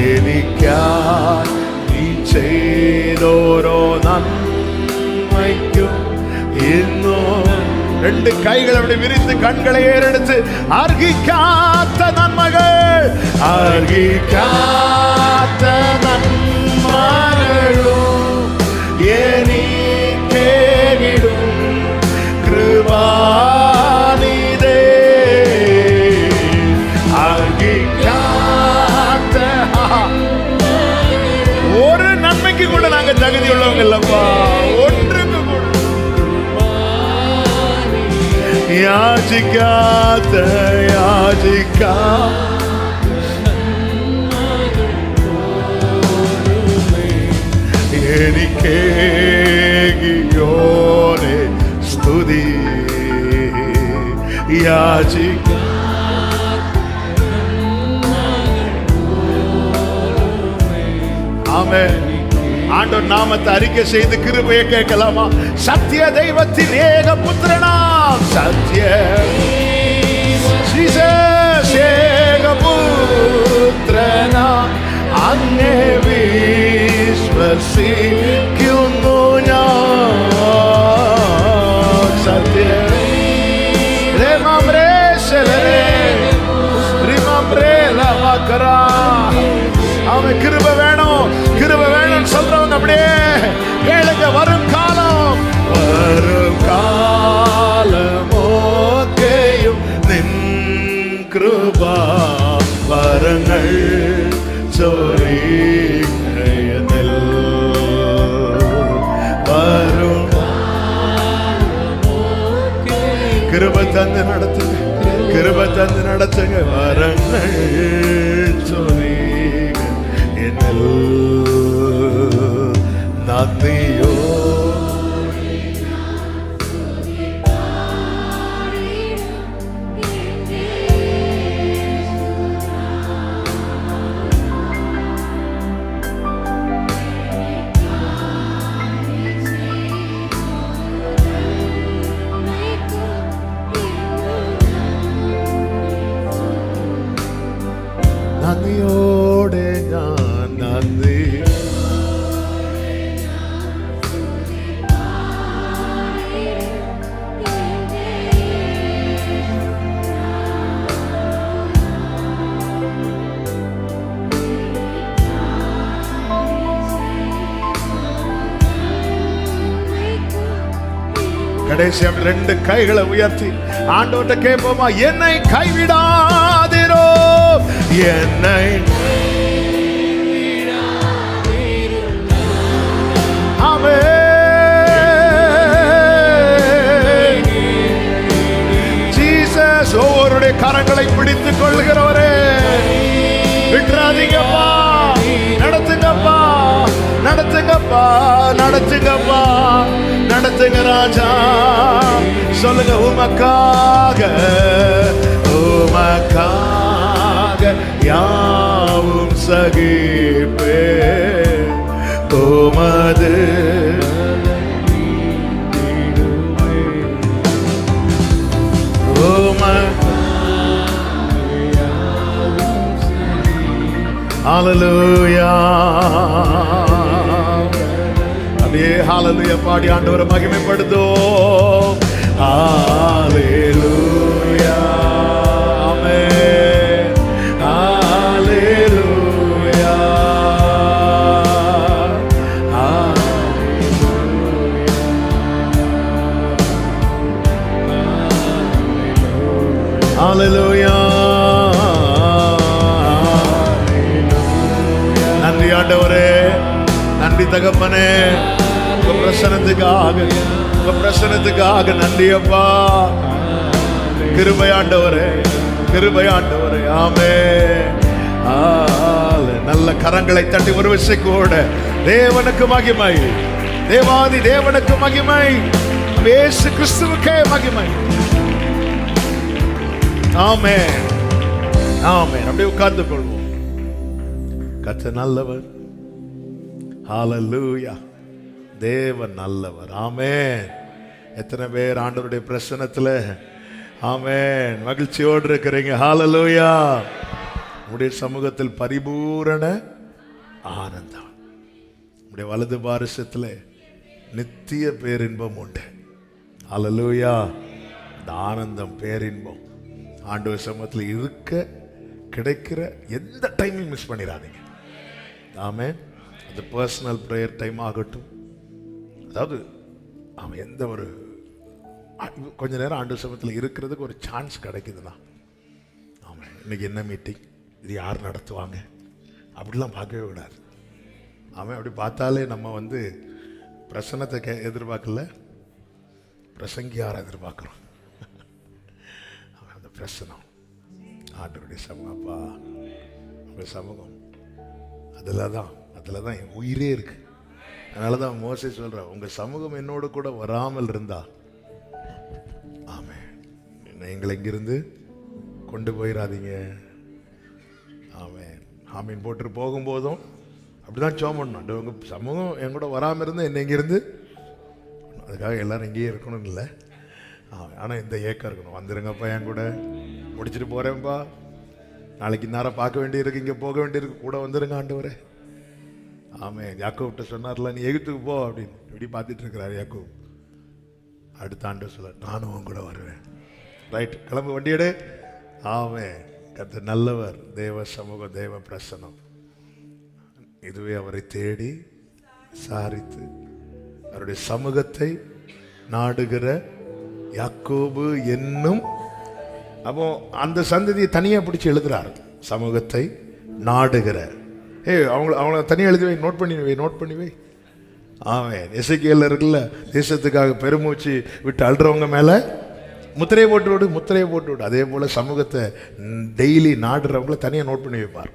എനിക്കായി നീ ചെയ്തോരോ നന്മയ്ക്കും ഇന്നോ. 2 கைகளை அப்படி விரித்து கண்களை ஏறெடுத்து, அர்கிக்காத்த நன்மகள் அர்கிக்காத்த நன்மகளும் എനിക്കേകിடும் கிருபாநிதே. அர்கிக்காத்த ஒரு நன்மைக்கு கூட நாங்க தகுதி உள்ளவங்க இல்லப்பா, ஒன்றுக்கு கூட. யாஜிக்காத யாஜிக்கா എനിക്കേകിയോനെ സ്തുതി. யாஜிக்க ஆமென். ஆண்டவர் நாமத்தை அறிக்கை செய்து கிருபையை கேட்கலாமா? சத்திய தெய்வத்தின் ஏக புத்திரனாம் சத்திய ஏக புத்திரனாம் അങ്ങേ വിശ്വസിക്കുന്നു ഞാൻ. സത്യ அவன் கிருபை வேணும் கிருபை வேணும்னு சொல்றவங்க அப்படியே கேளுங்க. வரும் காலம் ஓகேயும் நின் கிருபா வரங்கள் ചൊരിയതിൽ വരും കൃപ തന്ന് നടത്തുക കൃപ തന്ന് നടത്തുക വരങ്ങൾ ചൊരിയുക എന്നിൽ നന്ദിയോ. கடைசியா ரெண்டு கைகளை உயர்த்தி ஆண்டவர்கிட்ட கேட்போமா, என்னை கைவிடாதிரோ, என்னை ஜீசஸ். ஒவ்வொருடைய கரங்களை பிடித்துக் கொள்கிறவரே, விட்டுறாதீங்கப்பா, நடத்துங்கப்பா, நடத்துங்கப்பா, நடத்துங்கப்பா, நடத்துங்க ராஜா. சொல்லுங்க, உமக்காக, உமக்காக யாவும் சகிப்பே, உமது ஹalleluya. அப்படியே ஹalleluya பாடி ஆண்டவரை மகிமைப்படுத்துவோம். ஹalleluya, ஆமென், ஹalleluya, ஹalleluya. நன்றி ஆண்டவரே, நன்றி தகப்பனே, உங்க பிரசன்னத்துக்காக, உங்க பிரசன்னத்துக்காக நன்றி அப்பா. கிருபை ஆண்டவரே, கிருபை ஆண்டவரே, ஆமென். நல்ல கரங்களை தட்டி ஒரு விசைக்கூட தேவனுக்கு மகிமை, தேவாதி தேவனுக்கு மகிமை, இயேசு கிறிஸ்துவுக்கே மகிமை. ஆமென், ஆமென். அப்படியே உட்கார்ந்து கொள்வோம். கர்த்தர் நல்லவர், ஹalleluya. தேவன் நல்லவர், ஆமென். எத்தனை பேர் ஆண்டவருடைய பிரசன்னத்துல ஆமென் மகிழ்ச்சியோடு இருக்கிறீங்க? ஹalleluya. உடைய சமூகத்தில் பரிபூரண ஆனந்தம், உடைய வலது பாரிசத்தில் நித்திய பேரின்பம் உண்டு. ஹalleluya. இந்த ஆனந்தம், பேரின்பம் ஆண்டவர் சமூகத்தில் இருக்க கிடைக்கிற எந்த டைமையும் மிஸ் பண்ணிடாதீங்க. ஆமென். அது பர்சனல் ப்ரேயர் டைம் ஆகட்டும், அதாவது அவன் எந்த ஒரு கொஞ்ச நேரம் ஆண்டு சமயத்தில் இருக்கிறதுக்கு ஒரு சான்ஸ் கிடைக்குதுன்னா, ஆமாம் இன்னைக்கு என்ன மீட்டிங், இது யார் நடத்துவாங்க அப்படிலாம் பார்க்கவே விடாது. அவன் அப்படி பார்த்தாலே நம்ம வந்து பிரசன்னத்தை எதிர்பார்க்கல, பிரசங்கி யாரை எதிர்பார்க்குறோம். அவன் அந்த பிரசனம் ஆண்டவருடைய சமூகப்பா, உங்கள் சமூகம் அதில் தான் என் உயிரே இருக்கு. அதனால தான் மோசே சொல்கிறேன், உங்கள் சமூகம் என்னோடு கூட வராமல் இருந்தா ஆமென் எங்களை இங்கிருந்து கொண்டு போயிடாதீங்க. ஆமென், ஆமீன் போட்டு போகும்போதும் அப்படிதான் ஜெபம் பண்ணணும். உங்கள் சமூகம் என் கூட வராமல் இருந்தால் என்னை இங்கிருந்து, அதுக்காக எல்லோரும் இங்கேயே இருக்கணும் இல்லை, ஆனால் இந்த ஏக்கம் இருக்கணும். வந்துருங்கப்பா, என் கூட முடிச்சுட்டு போகிறேன்ப்பா, நாளைக்கு நேரம் பார்க்க வேண்டியிருக்கு, இங்கே போக வேண்டியிருக்கு, கூட வந்துருங்க ஆண்டவரே. ஆமாம், யாக்கோப்கிட்ட சொன்னார்ல, நீ எகிப்துக்கு போ அப்படின்னு. இப்படி பார்த்துட்டு இருக்கிறார் யாக்கோப். அடுத்த ஆண்டு சொல்ல, நானும் உன் கூட வருவேன். ரைட், கிளம்பு, வண்டியடே. ஆமென். கர்த்தர் நல்லவர், தேவ சமூகம், தேவ பிரசனம். இதுவே அவரை தேடி விசாரித்து அவருடைய சமூகத்தை நாடுகிற யாக்கோபு என்னும். அப்போ அந்த சந்ததியை தனியாக பிடிச்சி எழுதுறாரு, சமூகத்தை நாடுகிற. அவங்கள தனியாக எழுதி வை, நோட் பண்ணி வை. ஆமென். எசேக்கியேல் இருக்குல்ல, தேசத்துக்காக பெருமூச்சு விட்டு அழுறவங்க மேலே முத்திரையை போட்டு விடு. அதே போல் சமூகத்தை டெய்லி நாடுறவங்கள தனியாக நோட் பண்ணி வைப்பார்.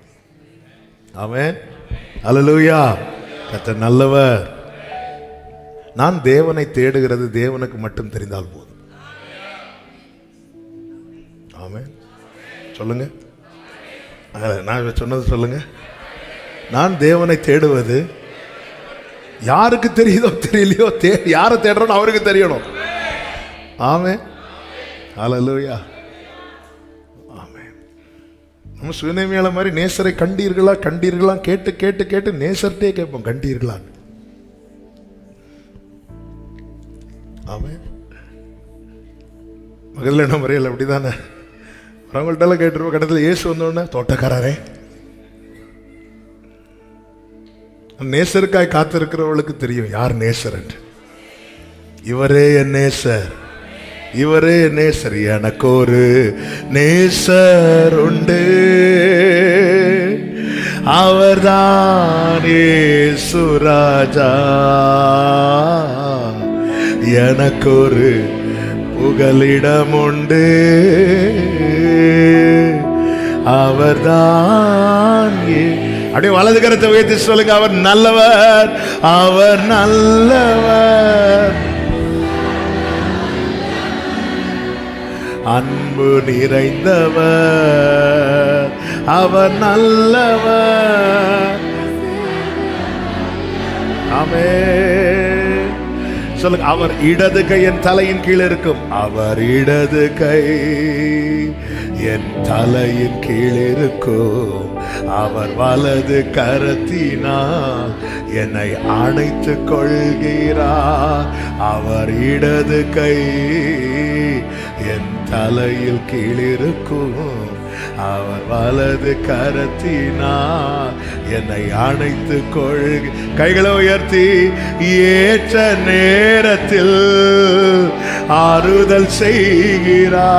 ஆமென், ஹல்லேலூயா. கர்த்தர் நல்லவர். நான் தேவனை தேடுகிறது தேவனுக்கு மட்டும் தெரிந்தால் போதும். ஆமென், சொல்லுங்க. நான் சொன்னது சொல்லுங்க. நான் தேவனை தேடுவது யாருக்கு தெரியுதோ தெரியலையோ, யாரை தேடுறோன்னு அவருக்கு தெரியணும். ஆமென், ஹல்லேலூயா. ஆமென். நம்ம சுனேமியால மாதிரி நேசரை கண்டீர்களா கேட்டு நேசர்ட்டே கேட்போம், கண்டீர்களா. ஆமென். மகளிர் முறையில் அப்படிதானே, அவங்கள்ட்ட கேட்டுருவோம். கடத்தில் இயேசு வந்தோடனே, தோட்டக்காரரே. நேசருக்காய் காத்திருக்கிறவர்களுக்கு தெரியும் யார் நேசர் என்று. இவரே என் நேசர், இவரே என் நேசர். எனக்கு ஒரு நேசர் உண்டு, அவர்தான் இயேசு ராஜா. எனக்கு ஒரு புகலிடம் உண்டு, அவர்தான். அப்படியே வலது கரத்தை உயர்த்தி சொல்லுங்க, அவர் நல்லவர், அவர் நல்லவர், அன்பு நிறைந்தவர், அவர் நல்லவர். ஆமென். சொல்லுங்க, அவர் இடது கை என் தலையின் கீழ் இருக்கும். அவர் இடது கை என் தலையின் கீழ் இருக்கும். அவர் வலது கரத்தினால் என்னை அணைத்துக் கொள்கிறார். அவர் இடது கை என் தலையில் கீழ் இருக்கும். அவர் வலது கரத்தினால் என்னை அணைத்துக் கொள்க. கைகளை உயர்த்தி, ஏற்ற நேரத்தில் ஆறுதல் செய்கிறார்.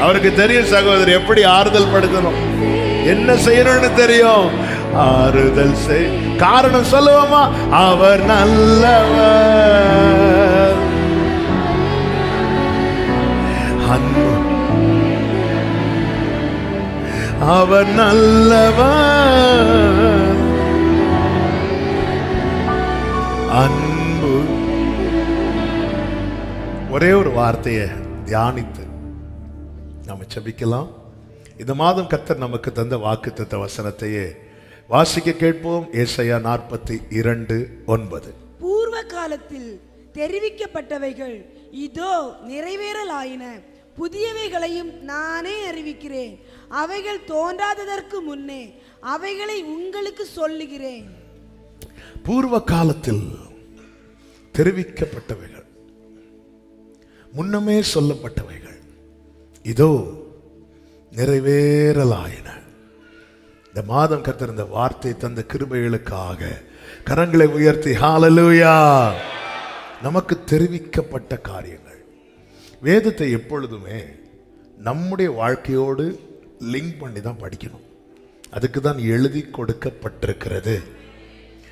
அவருக்கு தெரியும் சகோதரி எப்படி ஆறுதல் படுத்தணும், என்ன செய்யணும்னு தெரியும். ஆறுதல் செய். காரணம் சொல்லுவோமா? அவர் நல்லவர், அன்பு, அவர் நல்லவர், அன்பு. ஒரே ஒரு வார்த்தையை தியானித்து நம்ம ஜெபிக்கலாம். இந்த மாதம் கர்த்தர் நமக்கு தந்த வாக்குத்தத்த வசனத்தையே வாசிக்க கேட்போம். ஏசாயா 42:9. பூர்வ காலத்தில் தெரிவிக்கப்பட்டவைகள் இதோ நிறைவேறலாயின, புதியவைகளையும் நானே அறிவிக்கிறேன். அவைகள் தோன்றாததற்கு முன்னே அவைகளை உங்களுக்கு சொல்லுகிறேன். பூர்வ காலத்தில் தெரிவிக்கப்பட்டவைகள், முன்னமே சொல்லப்பட்டவைகள் இதோ நிறைவேறலாயின. இந்த மாதம் கர்த்தர் இந்த வார்த்தை தந்த கிருபைகளுக்காக கரங்களை உயர்த்தி ஹalleluya. நமக்கு தெரிவிக்கப்பட்ட காரியங்கள். வேதத்தை எப்பொழுதுமே நம்முடைய வாழ்க்கையோடு லிங்க் பண்ணி தான் படிக்கணும். அதுக்கு தான் எழுதி கொடுக்கப்பட்டிருக்கிறது.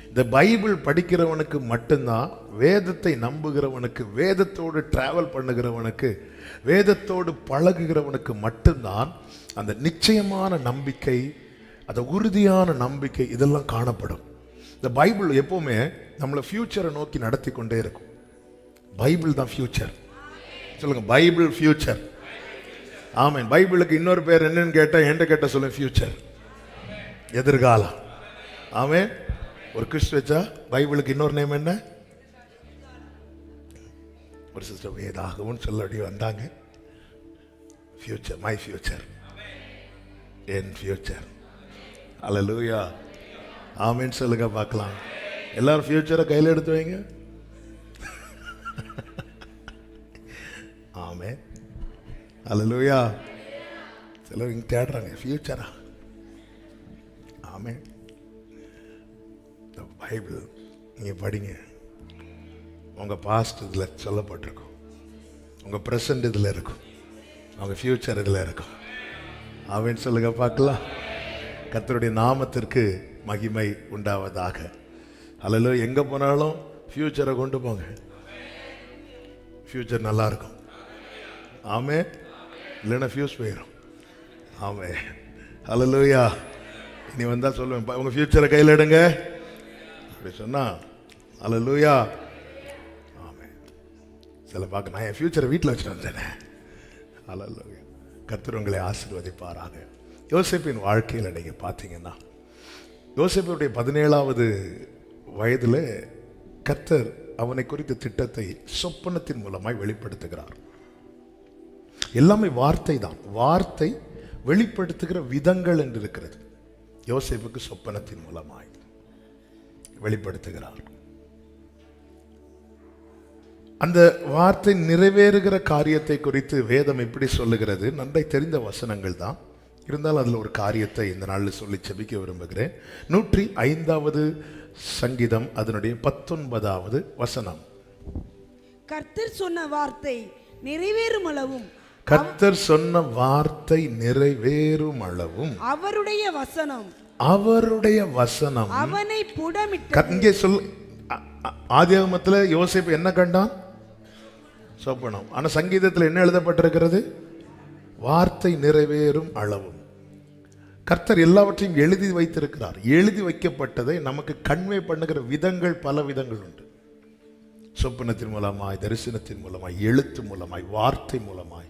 இந்த பைபிள் படிக்கிறவனுக்கு மட்டும்தான், வேதத்தை நம்புகிறவனுக்கு, வேதத்தோடு டிராவல் பண்ணுகிறவனுக்கு, வேதத்தோடு பழகுகிறவனுக்கு மட்டும்தான் அந்த நிச்சயமான நம்பிக்கை, அந்த உறுதியான நம்பிக்கை இதெல்லாம் காணப்படும். இந்த பைபிள் எப்பவுமே நம்மளை ஃபியூச்சரை நோக்கி நடத்தி கொண்டே இருக்கும். பைபிள் தான் ஃபியூச்சர். சொல்லுங்க, பைபிள் ஃபியூச்சர். ஆமென். பைபிளுக்கு இன்னொரு பேர் என்னன்னு கேட்டா, என்கிட்ட கேட்ட சொல்லுங்க, ஃபியூச்சர், எதிர்காலம். ஆமென். ஒரு கிறிஸ்து வச்சா பைபிளுக்கு இன்னொரு நேம் என்ன? ஒரு சிஸ்டர் வேதாகம்னு சொல்ல அப்படி வந்தாங்க. ஃபியூச்சர், மை ஃபியூச்சர், என் ஃபியூச்சர். ஹல்லேலூயா. ஆமென் சொல்லுங்க பார்க்கலாம். எல்லாரும் ஃபியூச்சரை கையில் எடுத்து வைங்க. ஆமென். ஹல்லேலூயா. சிலர் இங்கே தேடுறாங்க ஃபியூச்சரா. ஆமென். பைபிள் நீங்கள் படிங்க. உங்கள் பாஸ்ட் இதில் சொல்லப்பட்டிருக்கும், உங்கள் ப்ரெசண்ட் இதில் இருக்கும், உங்கள் ஃபியூச்சர் இதில் இருக்கும். ஆமென் சொல்லுங்க பார்க்கலாம். கர்த்தருடைய நாமத்திற்கு மகிமை உண்டாவதாக. ஹல்லேலூயா. எங்கே போனாலும் ஃபியூச்சரை கொண்டு போங்க. ஃபியூச்சர் நல்லா இருக்கும். ஆமென். இல்லைன்னா ஃபியூஸ் போயிடும். ஆமென். ஹல்லேலூயா. இனி வந்தால் சொல்லுவேன், உங்கள் ஃபியூச்சரை கையில் எடுங்க அப்படி சொன்னா. ஹல்லேலூயா. ஆமென். சில பார்க்க, நான் என் ஃபியூச்சரை வீட்டில் வச்சுட்டு வந்தேனே. ஹல்லேலூயா. கர்த்தர் உங்களை ஆசீர்வதிப்பாராக. யோசேப்பின் வாழ்க்கையில் நீங்கள் பார்த்தீங்கன்னா, யோசேப்புடைய 17வது வயதில் கர்த்தர் அவனை குறித்த திட்டத்தை சொப்பனத்தின் மூலமாய் வெளிப்படுத்துகிறார். எல்லாமே வார்த்தை தான். வார்த்தை வெளிப்படுத்துகிற விதங்கள் என்று இருக்கிறது. யோசேப்புக்கு சொப்பனத்தின் மூலமாய் வெளிப்படுத்துகிறார். அந்த வார்த்தை நிறைவேறுகிற காரியத்தை குறித்து வேதம் எப்படி சொல்லுகிறது? நன்றை தெரிந்த வசனங்கள் தான். இருந்தாலும் அதில் ஒரு காரியத்தை இந்த நாளில் சொல்லி செபிக்க விரும்புகிறேன். 105வது சங்கீதம் அதனுடைய 19வது வசனம். கர்த்தர் சொன்ன வார்த்தை நிறைவேறும் அளவும், கர்த்தர் சொன்ன வார்த்தை நிறைவேறும் அளவும், அவருடைய வசனம் அவனை புடமிட்டு. இங்கே சொல், ஆதியாகமத்தில் யோசேப்பு என்ன கண்டான்? சொப்பனம். ஆனா சங்கீதத்தில் என்ன எழுதப்பட்டிருக்கிறது? வார்த்தை நிறைவேறும் அளவும். கர்த்தர் எல்லாவற்றையும் எழுதி வைத்திருக்கிறார். எழுதி வைக்கப்பட்டதை நமக்கு கன்வே பண்ணுகிற விதங்கள் பல விதங்கள் உண்டு. சொப்பனத்தின் மூலமாய், தரிசனத்தின் மூலமாய், எழுத்து மூலமாய், வார்த்தை மூலமாய்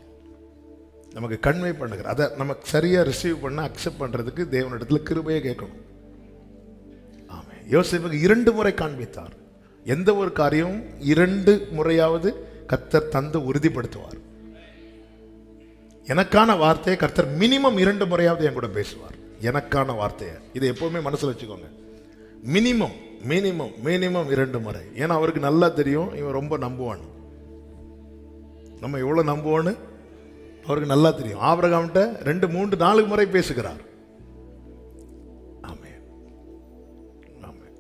நமக்கு கன்வே பண்ணுகிறார். அதை நமக்கு சரியா ரிசீவ் பண்ண, அக்செப்ட் பண்றதுக்கு தேவனிடத்தில் கிருபையை கேட்கணும். ஆமென். யோசேப்புக்கு 2 முறை காண்பித்தார். எந்த ஒரு காரியமும் 2 முறையாவது கர்த்தர் தந்து உறுதிப்படுத்துவார். எனக்கான வார்த்தையை கர்த்தர் மினிமம் 2 முறையாவது என் கூட பேசுவார். எனக்கான வார்த்தையை, இதை எப்பவுமே மனசுல வச்சுக்கோங்க. மினிமம் மினிமம் மினிமம் 2 முறை. ஏன்னா அவருக்கு நல்லா தெரியும் இவன் ரொம்ப நம்புவான். நம்ம எவ்வளவு நம்புவோன்னு அவருக்கு நல்லா தெரியும். ஆபிரகாம்கிட்ட 2, 3, 4 முறை பேசுகிறார். ஆமென். ஆமென்.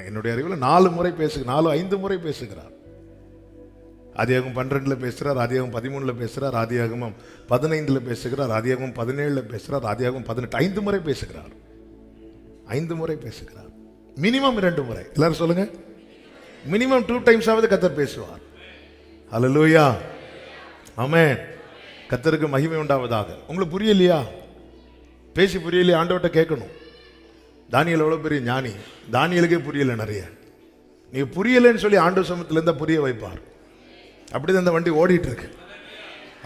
என்னுடைய அறிவில் 4 முறை 5 முறை பேசுகிறார். ஆதியாகமம் 12 பேசுகிறார், ஆதியாகமம் 13 பேசுகிறார், ஆதியாகமம் 15 பேசுகிறார், ஆதியாகமம் 17 பேசுகிறார், ஆதியாகமம் 18, 5 முறை பேசுகிறார். 5 முறை பேசுகிறார். மினிமம் 2 முறை. எல்லாரும் சொல்லுங்க. மினிமம் 2 டைம்ஸ் ஆவது கர்த்தர் பேசுவார். ஹல்லேலூயா. ஆமென். கர்த்தருக்கு மகிமை உண்டாவதாக. உங்களுக்கு புரியலையா? பேசி புரியலையா? ஆண்டவர்கிட்ட கேட்கணும். தானியேல் எவ்வளவு பெரிய ஞானி, தானியேலுக்கே புரியல நிறைய. நீங்க புரியலன்னு சொல்லி ஆண்டவர் சமூகத்துல இருந்தா புரிய வைப்பார். அப்படிதான் இந்த வண்டி ஓடிட்டு இருக்கு.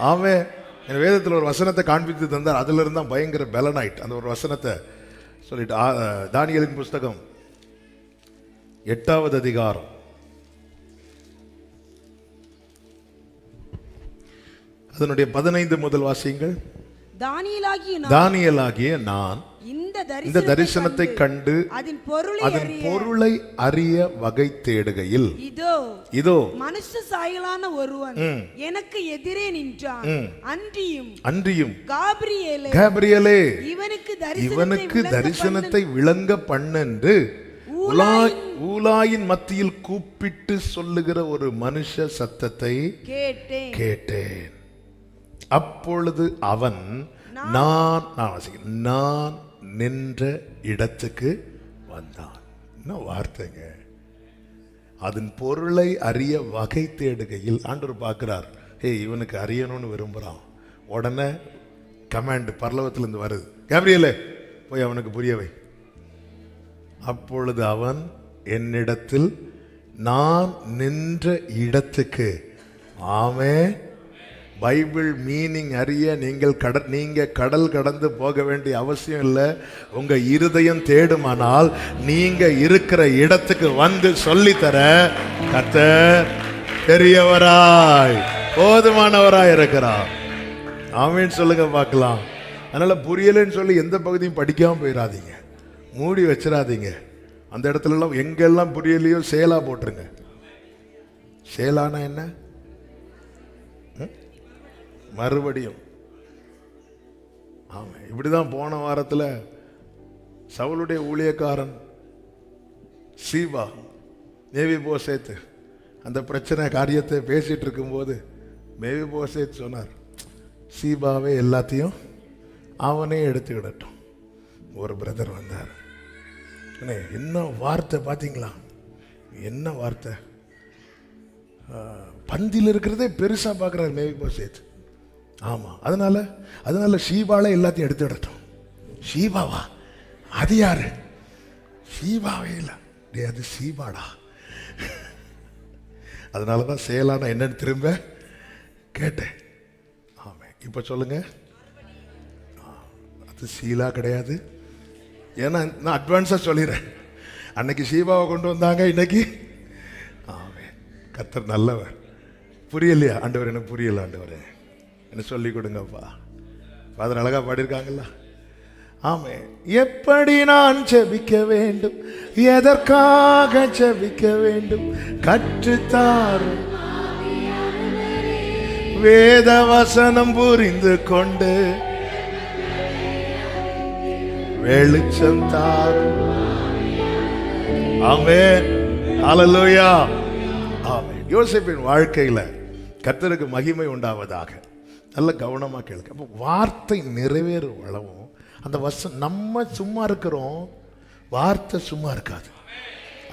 ஆமென். என் வேதத்தில் ஒரு வசனத்தை காண்பித்து தந்தார். அதுல இருந்தா பயங்கர பெலனாயிட். அந்த ஒரு வசனத்தை சொல்லிட்டு தானியேலின் புஸ்தகம் 8வது அதிகாரம் அதனுடைய 15 முதல் வாசியுங்கள். தானியேலாகிய நான் இந்த தரிசனத்தை கண்டு அதன் பொருளை அறிய வகை தேடுகையில், இதோ மனுஷ சாயலான ஒருவன் எனக்கு எதிரே நின்றான். அன்றியும் காபிரியேலே இவனுக்கு தரிசனத்தை விளங்க பண்ணென்று ஊலாயின் மத்தியில் கூப்பிட்டு சொல்லுகிற ஒரு மனுஷ சத்தத்தை கேட்டேன். அப்பொழுது அவன் நான் நின்ற இடத்துக்கு வந்தான். என்ன வார்த்தைங்க! அதன் பொருளை அறிய வகை தேடுகையில் ஆண்டவர் பார்க்கிறார். இவனுக்கு அறியணும்னு விரும்புறான். உடனே கமாண்ட் பரலோகத்திலிருந்து வருது, கேப்ரியலே போய் அவனுக்கு புரியவை. அப்பொழுது அவன் என்னிடத்தில் நான் நின்ற இடத்துக்கு. ஆமென். பைபிள் மீனிங் அறிய நீங்க கடல் கடந்து போக வேண்டிய அவசியம் இல்லை. உங்க இருதயம் தேடுமானால் நீங்க இருக்கிற இடத்துக்கு வந்து சொல்லித்தர கர்த்தர் பெரியவராய் போதுமானவராய் இருக்கிறார். ஆமென் சொல்லுங்க பார்க்கலாம். அதனால புரியலன்னு சொல்லி எந்த பகுதியும் படிக்காம போயிடாதீங்க, மூடி வச்சிடாதீங்க. அந்த இடத்துல எல்லாம் எங்கெல்லாம் புரியலையோ சேலா போட்டுருங்க. சேலானா என்ன? மறுபடியும். ஆமா, இப்படிதான் போன வாரத்தில் சவுலுடைய ஊழியக்காரன் சீபா மேவிபோசேத் அந்த பிரச்சனை காரியத்தை பேசிட்டு இருக்கும்போது மேவிபோசேத் சொன்னார், சீபாவே எல்லாத்தையும் அவனே எடுத்துக்கிடட்டும். ஒரு பிரதர் வந்தார். என்ன வார்த்தை பார்த்தீங்களா? என்ன வார்த்தை! பந்தியில் இருக்கிறதே பெருசா பார்க்கிறார் மேவிபோசேத். ஆமா, அதனால ஷீபால எல்லாத்தையும் எடுத்துடட்டும். ஷீபாவா? அது யாரு? ஷீபாவே இல்லை, அது சீபாடா. அதனாலதான் சேலான என்னன்னு திரும்ப கேட்டேன். ஆமா, இப்ப சொல்லுங்க. அது சீலா கிடையாது. ஏன்னா நான் அட்வான்ஸா சொல்லிடுறேன். அன்னைக்கு ஷீபாவை கொண்டு வந்தாங்க, இன்னைக்கு ஆமே. கர்த்தர் நல்லவர். புரியலையா? ஆண்டவர் எனக்கு புரியல, ஆண்டவர் என்ன சொல்லி கொடுங்கப்பா. ஃபாதர் அழகா பாடியிருக்காங்கல்ல. ஆமே. எப்படி நான் ஜெபிக்க வேண்டும், எதற்காக ஜெபிக்க வேண்டும் கற்றுத்தாரு. வேத வசனம் புரிந்து கொண்டு வெளிச்சம் தாரும். ஆமென். ஹல்லேலூயா. ஆமென். யோசேப்பின் வாழ்க்கையில கர்த்தருக்கு மகிமை உண்டாவதாக. நல்ல கவனமா கேளுங்க. அப்போ வார்த்தை நிறைவேறும் அளவும் அந்த வசனம், நம்ம சும்மா இருக்கிறோம், வார்த்தை சும்மா இருக்காது.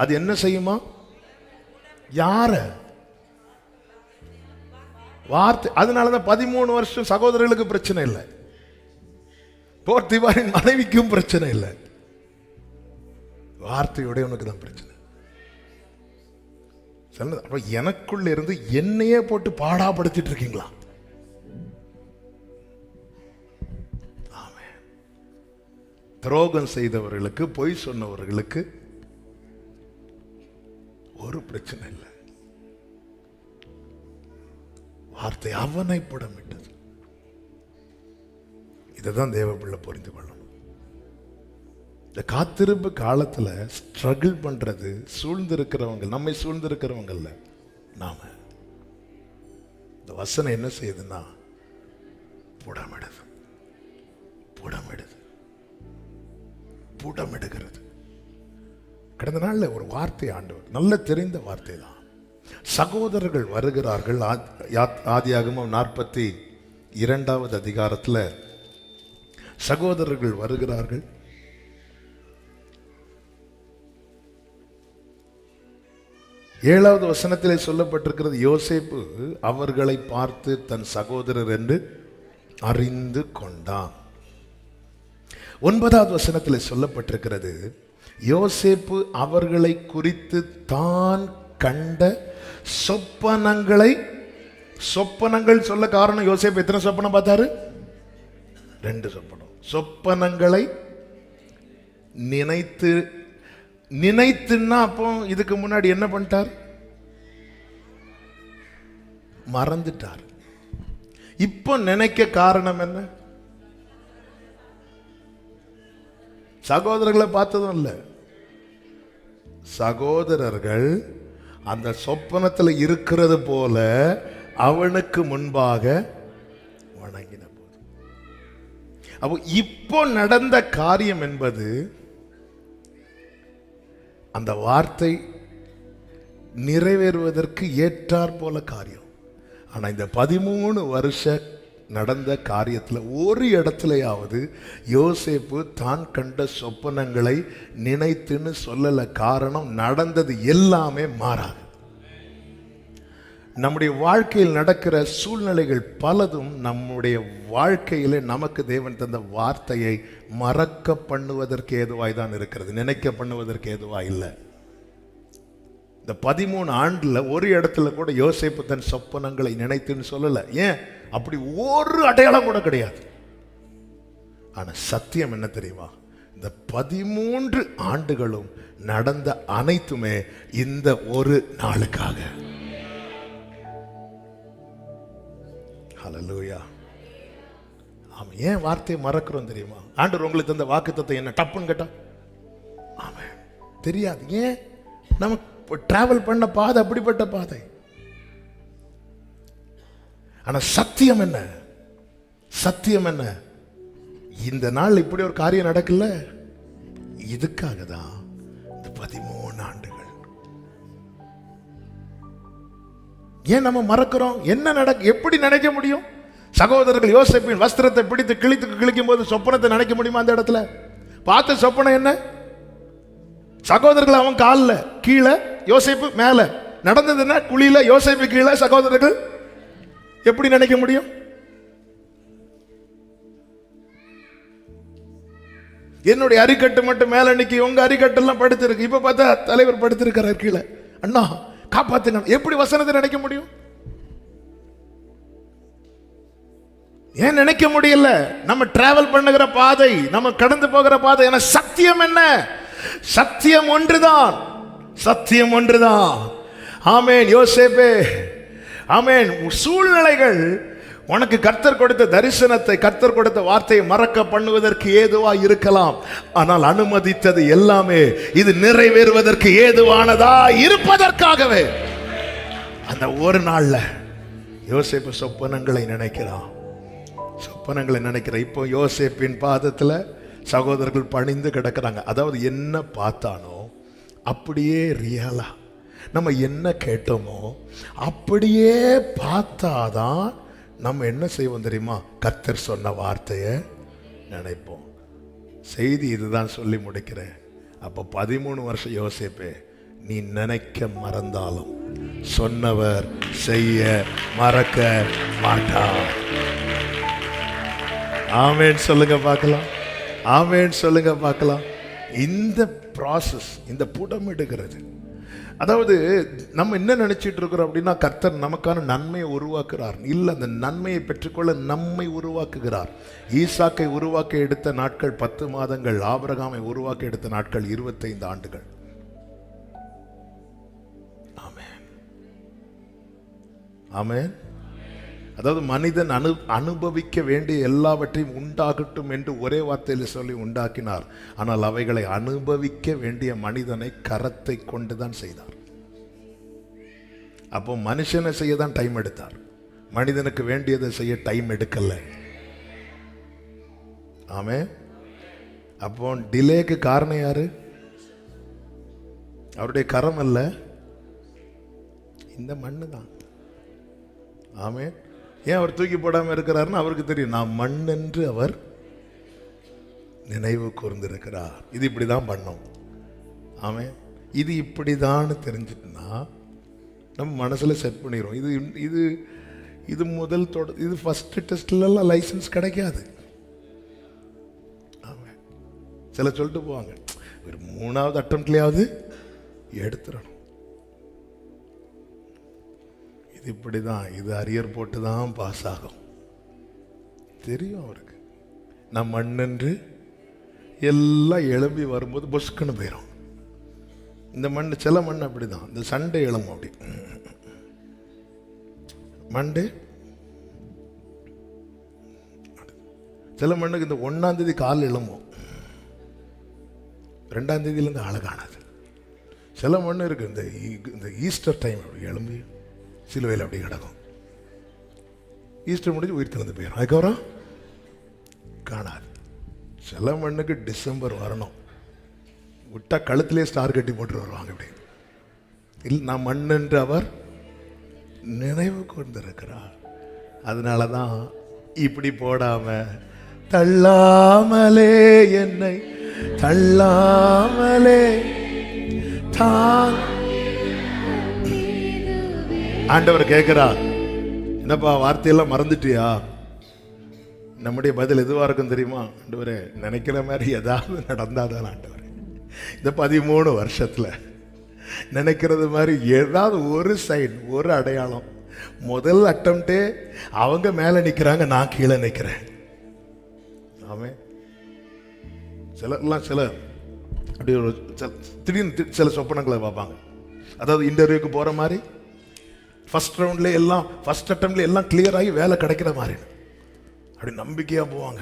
அது என்ன செய்யுமா? யார வார்த்தை. அதனாலதான் 13 வருஷம் சகோதரர்களுக்கு பிரச்சனை இல்லை, போர்த்திபாரின் மனைவிக்கும் பிரச்சனை இல்லை, வார்த்தையுடையவனுக்கு தான் பிரச்சனை. அப்ப எனக்குள்ள இருந்து என்னையே போட்டு பாடாப்படுத்திட்டு இருக்கீங்களா? ஆமென். துரோகம் செய்தவர்களுக்கு, பொய் சொன்னவர்களுக்கு ஒரு பிரச்சனை இல்லை. வார்த்தை அவனை புடமிட்டது. இதைதான் தேவ பிள்ளை புரிந்து கொள்ளணும். இந்த காத்திருப்பு காலத்துல ஸ்ட்ரகிள் பண்றது சூழ்ந்திருக்கிறவங்க, நம்மை சூழ்ந்திருக்கிறவங்கல்ல, நாம. இந்த வசனம் என்ன செய்யுதுன்னா புடமிடுது, புடமிடுது, புடமிடுகிறது. கடந்த நாள்ல ஒரு வார்த்தை ஆண்டவர் நல்ல தெரிந்த வார்த்தை தான். சகோதரர்கள் வருகிறார்கள். ஆதியாகமம் 42வது அதிகாரத்தில் சகோதரர்கள் வருகிறார்கள். ஏழாவது வசனத்திலே சொல்லப்பட்டிருக்கிறது, யோசேப்பு அவர்களை பார்த்து தன் சகோதரர் என்று அறிந்து கொண்டான். 9வது வசனத்திலே சொல்லப்பட்டிருக்கிறது, யோசேப்பு அவர்களை குறித்து தான் கண்ட சொப்பனங்களை, சொப்பனங்கள் சொல்ல காரணம், யோசேப்பு எத்தனை சொப்பனம் பார்த்தாரு? 2 சொப்பனம். சொப்பனங்களை நினைத்து, நினைத்துன்னா அப்போ இதுக்கு முன்னாடி என்ன பண்ணிட்டார்? மறந்துட்டார். இப்போ நினைக்க காரணம் என்ன? சகோதரர்களை பார்த்ததும் இல்லை, சகோதரர்கள் அந்த சொப்பனத்தில் இருக்கிறது போல அவனுக்கு முன்பாக வணங்கின போது. அப்போ இப்போ நடந்த காரியம் என்பது அந்த வார்த்தை நிறைவேறுவதற்கு ஏற்றார் போல காரியம். ஆனா இந்த 13 வருஷ நடந்த காரியத்தில் ஒரு இடத்துலயாவது யோசேப்பு தான் கண்ட சொப்பனங்களை நினைத்துன்னு சொல்லல. காரணம், நடந்தது எல்லாமே மாறாது. நம்முடைய வாழ்க்கையில் நடக்கிற சூழ்நிலைகள் பலதும் நம்முடைய வாழ்க்கையில நமக்கு தேவன் தந்த வார்த்தையை மறக்க பண்ணுவதற்கு ஏதுவாய் தான் இருக்கிறது, நினைக்க பண்ணுவதற்கு ஏதுவாய் இல்லை. இந்த 13 ஆண்டுல ஒரு இடத்துல கூட யோசேப்பு தன் சொப்பனங்களை நினைத்துன்னு சொல்லல. ஏன்? அப்படி ஒரு அடையாளம் கூட கிடையாது. ஆனா சத்தியம் என்ன தெரியுமா? இந்த 13 ஆண்டுகளும் நடந்த அனைத்துமே இந்த ஒரு நாளுக்காக. ஹல்லேலூயா. ஆமா. ஏன் வார்த்தையை மறக்கிறோம் தெரியுமா? ஆண்டவர் உங்களுக்கு தந்த வாக்குத்தத்தம் என்ன? டப்புன்னு கேட்டா ஆமா தெரியாது. ஏன்? நமக்கு டிராவல் பண்ண பாதை அப்படிப்பட்ட பாதை. ஆனா சத்தியம் என்ன? சத்தியம் என்ன? இந்த நாள் இப்படி ஒரு காரியம் நடக்கல, இதுக்காக தான் இந்த 13 ஆண்டுகள். ஏன் நம்ம மறக்கிறோம்? என்ன நடக்க, எப்படி நினைக்க முடியும்? சகோதரர்கள் யோசேப்பின் வஸ்திரத்தை பிடித்து கிழிக்கும் போது சொப்பனத்தை நினைக்க முடியுமா? அந்த இடத்துல பார்த்த சொப்பனம் என்ன? சகோதரர்கள் அவன் காலில் கீழே, யோசேப்பு மேல. நடந்தது என்ன? குழியில, யோசேப்பு கீழே, சகோதரர்கள். எப்படி நினைக்க முடியும்? என்னுடைய அரிக்கட்டு மட்டும் மேல நிக்கி, உங்க அரிக்கட்டு எல்லாம் படுத்திருக்கு. இப்ப பார்த்தா தலைவர் படுத்திருக்கிறார் கீழே. அண்ணா காப்பாத்துங்க. எப்படி வசனத்தை நினைக்க முடியும்? ஏன் நினைக்க முடியல? நம்ம டிராவல் பண்ணுகிற பாதை, நம்ம கடந்து போகிற பாதை. ஏன்னா சத்தியம் என்ன? சத்தியம் ஒன்றுதான், சத்தியம் ஒன்றுதான். ஆமென். யோசேப்பே, ஆமென். சூழ்நிலைகள் உனக்கு கர்த்தர் கொடுத்த தரிசனத்தை, கர்த்தர் கொடுத்த வார்த்தையை மறக்க பண்ணுவதற்கு ஏதுவா இருக்கலாம். ஆனால் அனுமதித்தது எல்லாமே இது நிறைவேறுவதற்கு ஏதுவானதா இருப்பதற்காகவே. அந்த ஒரு நாள்ல யோசேப்பு சொப்பனங்களை நினைக்கிறான், சொப்பனங்களை நினைக்கிற. இப்போ யோசேப்பின் பாதத்துல சகோதரர்கள் பணிந்து கிடக்கிறாங்க. அதாவது என்ன பார்த்தானோ அப்படியே ரியலா, நம்ம என்ன கேட்டோமோ அப்படியே பார்த்தாதான் நம்ம என்ன செய்வோம் தெரியுமா? கர்த்தர் சொன்ன வார்த்தையை நினைப்போம். செய்தி இதுதான் சொல்லி முடிக்கிறேன். அப்போ 13 வருஷம் யோசிப்பே, நீ நினைக்க மறந்தாலும் சொன்னவர் செய்ய மறக்க மாட்டார். ஆமென் சொல்லுங்க பார்க்கலாம். ஆமென் சொல்லுங்க பார்க்கலாம். இந்த ப்ராசஸ், இந்த புடமிடுகிறது, அதாவது நம்ம என்ன நினைச்சிட்டு இருக்கிறோம் அப்படின்னா கர்த்தர் நமக்கான நன்மையை உருவாக்குறார். இல்லை, அந்த நன்மையை பெற்றுக்கொள்ள நம்மை உருவாக்குகிறார். ஈசாக்கை உருவாக்க எடுத்த நாட்கள் 10 மாதங்கள், ஆபிரகாமை உருவாக்க எடுத்த நாட்கள் 25 ஆண்டுகள். ஆமென், ஆமென். அதாவது மனிதன் அனுபவிக்க வேண்டிய எல்லாவற்றையும் உண்டாகட்டும் என்று ஒரே வார்த்தையில் சொல்லி உண்டாக்கினார். ஆனால் அவைகளை அனுபவிக்க வேண்டிய மனிதனை கரத்தை கொண்டுதான் செய்தார். அப்போ மனுஷனை செய்ய தான் டைம் எடுத்தார், மனிதனுக்கு வேண்டியதை செய்ய டைம் எடுக்கல. ஆமே. அப்போ டிலேக்கு காரணம் யாரு? அவருடைய கரம் அல்ல, இந்த மண்ணு தான். ஆமே. ஏன் அவர் தூக்கி போடாம இருக்கிறாருன்னு அவருக்கு தெரியும். நான் மண் என்று அவர் நினைவு கூர்ந்திருக்கிறார். இது இப்படிதான் பண்ணோம். ஆமே. இது இப்படிதான் தெரிஞ்சிட்டுனா நம்ம மனசுல செட் பண்ணிடுவோம். இது இது இது முதல் இது ஃபர்ஸ்ட் டெஸ்ட்லாம் லைசன்ஸ் கிடைக்காது. ஆமே. சில சொல்லிட்டு போவாங்க, ஒரு 3வது அட்டம்ப்ட்லயாவது எடுத்துடணும். இப்படிதான், இது அரியர் போட்டு தான் பாஸ் ஆகும். தெரியும் அவருக்கு. நான் மண்ணென்று எல்லாம் எழும்பி வரும்போது பொஸ்குன்னு போயிடும். இந்த மண், சில மண் அப்படிதான், இந்த சண்டை எழும்பும் அப்படி மண்டு. சில மண்ணுக்கு இந்த 1ஆம் தேதி கால் எழும்பும், 2ஆம் தேதியிலேருந்து அழகானது. சில மண் இருக்கு இந்த ஈஸ்டர் டைம் அப்படி எழும்பி சிலுவையில் அப்படி கிடக்கும். ஈஸ்டர் முடிஞ்சு உயிர் திறந்து போயிடும், அதுக்கப்புறம் காணாது. சில மண்ணுக்கு டிசம்பர் வரணும், விட்டா கழுத்திலே ஸ்டார் கட்டி போட்டு வருவாங்க. இப்படி இல்லை, நான் மண் என்று அவர் நினைவு கொண்டிருக்கிறார். அதனால தான் இப்படி போடாம, தள்ளாமலே என்னை தள்ளாமலே தான். ஆண்டவர் கேட்கிறார், என்னப்பா வார்த்தையெல்லாம் மறந்துட்டியா? நம்முடைய பதில் எதுவா இருக்கும் தெரியுமா? ஆண்டவரே, நினைக்கிற மாதிரி ஏதாவது நடந்தாதான் ஆண்டவரே. இந்த 13 வருஷத்துல நினைக்கிறது மாதிரி ஏதாவது ஒரு சைன், ஒரு அடையாளம். முதல் அட்டம்ப்டே அவங்க மேல நிக்கிறாங்க, நான் கீழே நிக்கிறேன். ஆமே. சிலர் அப்படி ஒரு திடீர்னு சில சொப்பனங்களை பார்ப்பாங்க. அதாவது இன்டர்வியூக்கு போற மாதிரி ஃபர்ஸ்ட் ரவுண்ட்ல எல்லாம், ஃபர்ஸ்ட் அட்டம்ப்ட்ல எல்லாம் கிளியர் ஆகி வேலை கிடைக்கிற மாதிரி அப்படி நம்பிக்கையா போவாங்க.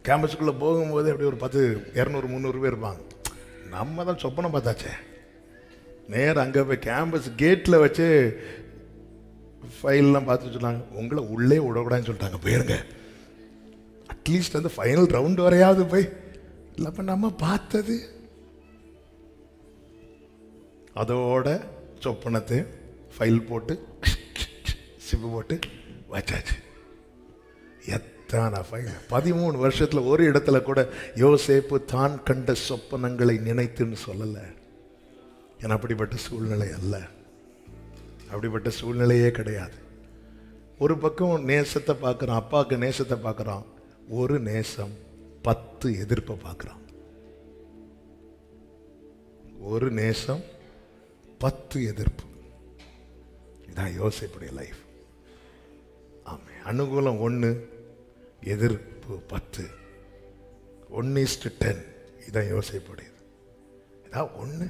கேம்பஸுக்குள்ள போகும்போது அப்படி ஒரு 10, 200, 300 பேர் இருப்பாங்க. நம்ம தான் சொப்பனம் பார்த்தாச்சே. நேரம் அங்கே போய் கேம்பஸ் கேட்டில் வச்சு ஃபைல்லாம் பார்த்து சொன்னாங்க, உங்களை உள்ளே விடக்கூடாதுன்னு சொல்லிட்டாங்க, போயிருங்க. அட்லீஸ்ட் அந்த ஃபைனல் ரவுண்ட் வரையாவது போய். இல்லப்ப நம்ம பார்த்தது அதோட சொப்பனத்தை ஃபைல் போட்டு சிப்பு போட்டு வச்சாச்சு. எத்தனை ஃபைல்! 13 வருஷத்துல ஒரு இடத்துல கூட யோசேப்பு தான் கண்ட சொப்பனங்களை நினைத்துன்னு சொல்லலை. ஏன்னா அப்படிப்பட்ட சூழ்நிலை அல்ல, அப்படிப்பட்ட சூழ்நிலையே கிடையாது. ஒரு பக்கம் நேசத்தை பார்க்குறான், அப்பாவுக்கு நேசத்தை பார்க்குறான். ஒரு நேசம் 10 எதிர்ப்பை பார்க்குறான். ஒரு நேசம் 10 எதிர்ப்பு. இதான் யோசேப்புடைய லைஃப். ஆமே. அனுகூலம் 1, எதிர்ப்பு 10. 1:10. இதான் யோசேப்புடையது. இதான் 1.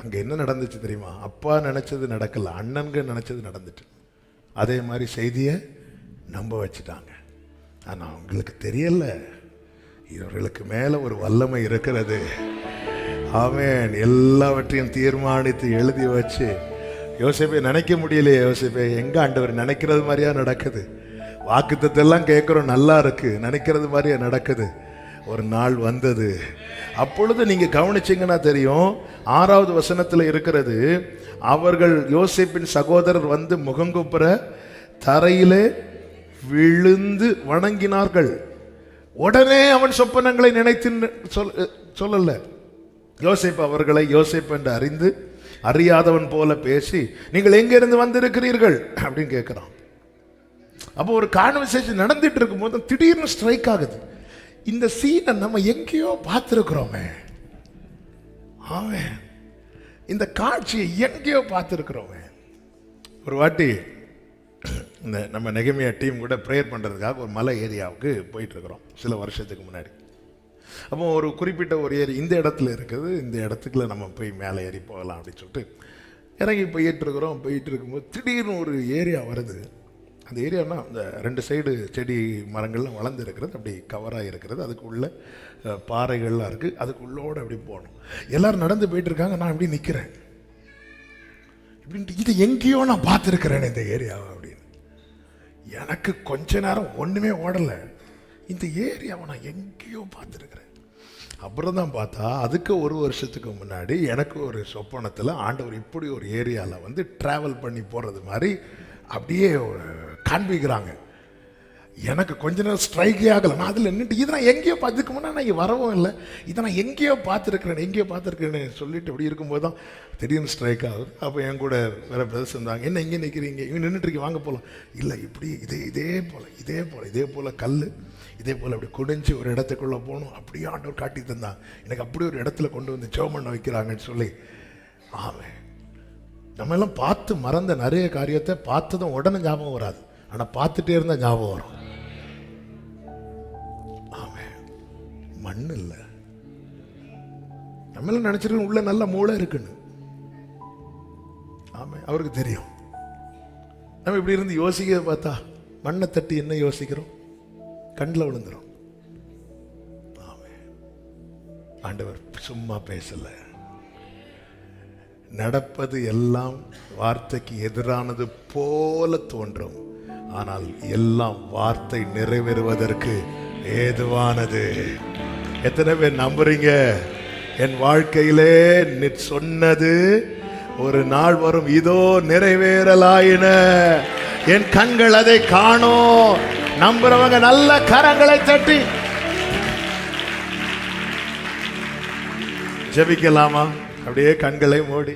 அங்க என்ன நடந்துச்சு தெரியுமா? அப்பா நினைச்சது நடக்கல, அண்ணன்க நினைச்சது நடந்துட்டு. அதே மாதிரி செய்தியை நம்ப வச்சுட்டாங்க. ஆனா அவங்களுக்கு தெரியல, இவர்களுக்கு மேல ஒரு வல்லமை இருக்கிறது. ஆமென். எல்லாவற்றையும் தீர்மானித்து எழுதி வச்சு, யோசேப்பை நினைக்க முடியலையே. யோசேப்பை எங்க ஆண்டவர் நினைக்கிறது மாதிரியா நடக்குது. வாக்குத்தத்தெல்லாம் கேட்குறோம், நல்லா இருக்கு, நினைக்கிறது மாதிரியா நடக்குது. ஒரு நாள் வந்தது. அப்பொழுது நீங்க கவனிச்சீங்கன்னா தெரியும், 6வது வசனத்தில் இருக்கிறது, அவர்கள் யோசேப்பின் சகோதரர் வந்து முகங்குப்புற தரையிலே விழுந்து வணங்கினார்கள். உடனே அவன் சொப்பனங்களை நினைத்து சொல்லல. யோசேப்பு அவர்களை யோசேப்பு என்று அறிந்து அறியாதவன் போல பேசி, நீங்கள் எங்கிருந்து வந்திருக்கிறீர்கள் அப்படின்னு கேட்கிறான். அப்போ ஒரு கான்வர்சேஷன் நடந்துட்டு இருக்கும் போது திடீர்னு ஸ்ட்ரைக் ஆகுது, இந்த சீனை நம்ம எங்கேயோ பார்த்துருக்கிறோமே, ஆமென், இந்த காட்சியை எங்கேயோ பார்த்துருக்கிறோமே. ஒரு வாட்டி இந்த நம்ம நெகமியா டீம் கூட ப்ரேயர் பண்ணுறதுக்காக ஒரு மலை ஏரியாவுக்கு போயிட்டுருக்குறோம் சில வருஷத்துக்கு முன்னாடி. அப்போ ஒரு குறிப்பிட்ட ஒரு ஏரி இந்த இடத்துல இருக்குது, இந்த இடத்துக்குள்ள நம்ம போய் மேலே ஏறி போகலாம் அப்படின்னு சொல்லிட்டு இறங்கி போயிட்டுருக்குறோம். போயிட்டு இருக்கும்போது திடீர்னு ஒரு ஏரியா வருது. அந்த ஏரியானா அந்த 2 சைடு செடி மரங்கள்லாம் வளர்ந்து இருக்கிறது, அப்படி கவராக இருக்கிறது, அதுக்குள்ள பாறைகள்லாம் இருக்குது, அதுக்குள்ளோடு அப்படி போகணும். எல்லோரும் நடந்து போயிட்டுருக்காங்க, நான் இப்படி நிற்கிறேன். இப்படின்ட்டு இது எங்கேயோ நான் பார்த்துருக்கிறேன் இந்த ஏரியாவை அப்படின்னு. எனக்கு கொஞ்ச நேரம் ஒன்றுமே ஓடலை, இந்த ஏரியாவை நான் எங்கேயோ பார்த்துருக்கிறேன். அப்புறம் தான் பார்த்தா அதுக்கு 1 வருஷத்துக்கு முன்னாடி எனக்கு ஒரு சொப்பனத்தில் ஆண்டவர் இப்படி ஒரு ஏரியாவில் வந்து ட்ராவல் பண்ணி போகிறது மாதிரி அப்படியே காண்பிக்கிறாங்க. எனக்கு கொஞ்ச நேரம் ஸ்ட்ரைக்கே ஆகலை. நான் அதில் நின்றுட்டு இதை நான் எங்கேயோ இதுக்கு முன்னாடி நான் வரவும் இல்லை, இதை நான் எங்கேயோ பார்த்துருக்கிறேன்னு சொல்லிட்டு அப்படி இருக்கும்போது தான் திடீர்னு ஸ்ட்ரைக் ஆகுது. அப்போ என் கூட வேறு பிரதர்ஸ் இருந்தாங்க, என்ன இங்கே நிற்கிறீங்க, இவங்க நின்றுட்டுருக்கீங்க, வாங்க போகலாம். இல்லை, இப்படி இதே போல் கல் இதே போல் அப்படி குடிஞ்சு ஒரு இடத்துக்குள்ளே போகணும், அப்படியே ஆண்டவர் காட்டி தந்தாங்க. எனக்கு அப்படி ஒரு இடத்துல கொண்டு வந்து ஜெபம் வைக்கிறாங்கன்னு சொல்லி. ஆமாம், நம்ம எல்லாம் பார்த்து மறந்த நிறைய காரியத்தை பார்த்ததும் உடனே ஞாபகம் வராது, ஆனால் பார்த்துட்டே இருந்தால் ஞாபகம் வரும். ஆமாம், மண் இல்லை, நம்மளும் நினைச்சிருக்கோம் உள்ள நல்ல மூளை இருக்குன்னு. ஆமாம், அவருக்கு தெரியும். நம்ம இப்படி இருந்து யோசிக்க பார்த்தா மண்ணை தட்டி என்ன யோசிக்கிறோம், கண்ணில் விழுந்துரும். ஆமாம், ஆண்டவர் சும்மா பேசல. நடப்பது எல்லாம் வார்த்தைக்கு எதிரானது போல தோன்றும், ஆனால் எல்லாம் வார்த்தை நிறைவேறுவதற்கு ஏதுவானது. எத்தனை பேர் நம்புறீங்க? என் வாழ்க்கையிலே நீ சொன்னது ஒரு நாள் வரும், இதோ நிறைவேறலாயின, என் கண்கள் அதை காணோம். நம்புறவங்க நல்ல கரங்களை தட்டி ஜெபிக்கலாமா? அப்படியே கண்களை மூடி.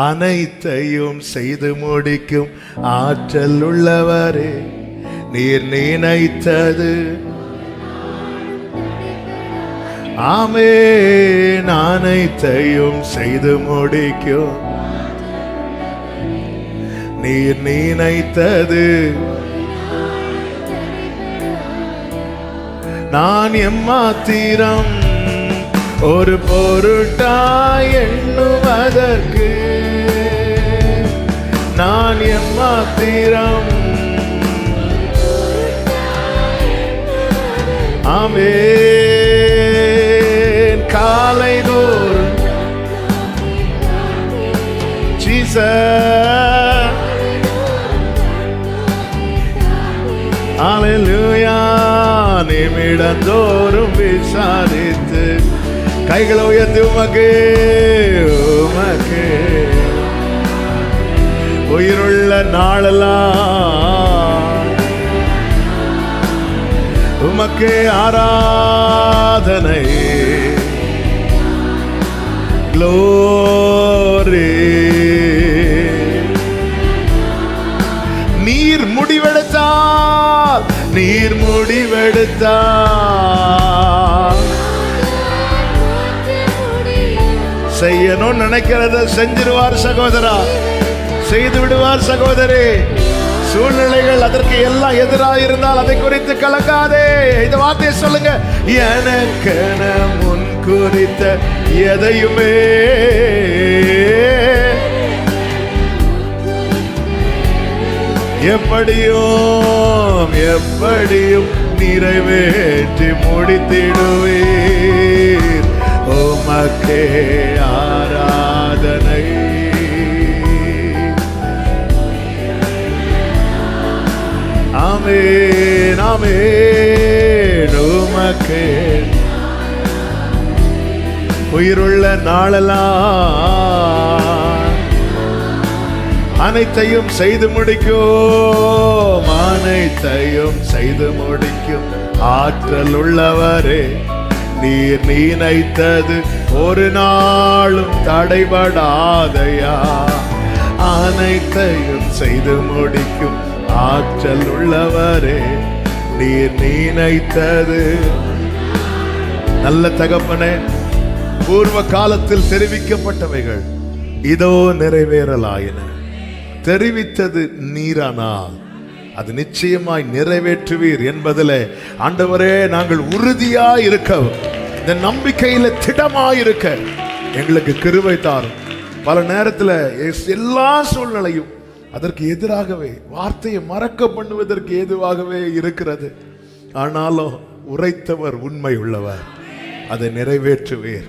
அனைத்தையும் செய்து முடிக்கும் ஆற்றல் உள்ளவரே, நீர் நினைத்தது ஆமென், அனைத்தையும் செய்து முடிக்கும் நீர் நினைத்தது நான் எம்மாத்திரம் ஒரு பொருட்டாய் எண்ணுவதற்கு, நான் எம்மாத்திரம். ஆமென், காலை தோறும் ஜீசஸ், ஹல்லேலூயா, நிமிடந்தோறும் விசாரித்து கைகளை உயர்த்தி உமக்கு உயிருள்ள நாளெல்லாம் உமக்கு ஆராதனை. க்ளோரி, நீர் முடிவெடுத்தால் செய்யணும்னு நினைக்கிறத செஞ்சிருவார் சகோதரா, செய்து விடுவார் சகோதரி. சூழ்நிலைகள் அதற்கு எல்லாம் எதிராக இருந்தால் அதை குறித்து கலங்காதே. இந்த வார்த்தையை சொல்லுங்க, எனக்கென முன் குறித்த எதையுமே எப்படியும் நிறைவேற்றி முடித்திடுவீர். உமக்கே ஆராதனை. ஆமென், ஆமென், உமக்கே உயிருள்ள நாளெல்லாம் அனைத்தையும் செய்து முடிக்கும், அனைத்தையும் செய்து முடிக்கும் ஆற்றல் உள்ளவரே. நீர் நினைத்தது ஒரு நாளும் தடைபடாதையா. அனைத்தையும் செய்து முடிக்கும் ஆற்றல் உள்ளவரே, நீர் நினைத்தது. நல்ல தகப்பனே, பூர்வ காலத்தில் தெரிவிக்கப்பட்டவைகள் இதோ நிறைவேறலாயின. தெரிவித்தது நீரானால் அது நிச்சயமாய் நிறைவேற்றுவீர் என்பதிலே ஆண்டவரே நாங்கள் உறுதியாய் இருக்க, இந்த நம்பிக்கையில திடமாய் இருக்க எங்களுக்கு கிருபை தாரும். பல நேரத்தில் எல்லா சூழ்நிலையும் அதற்கு எதிராகவே, வார்த்தையை மறக்க பண்ணுவதற்கு ஏதுவாகவே இருக்கிறது. ஆனாலும் உரைத்தவர் உண்மை உள்ளவர், அதை நிறைவேற்றுவீர்.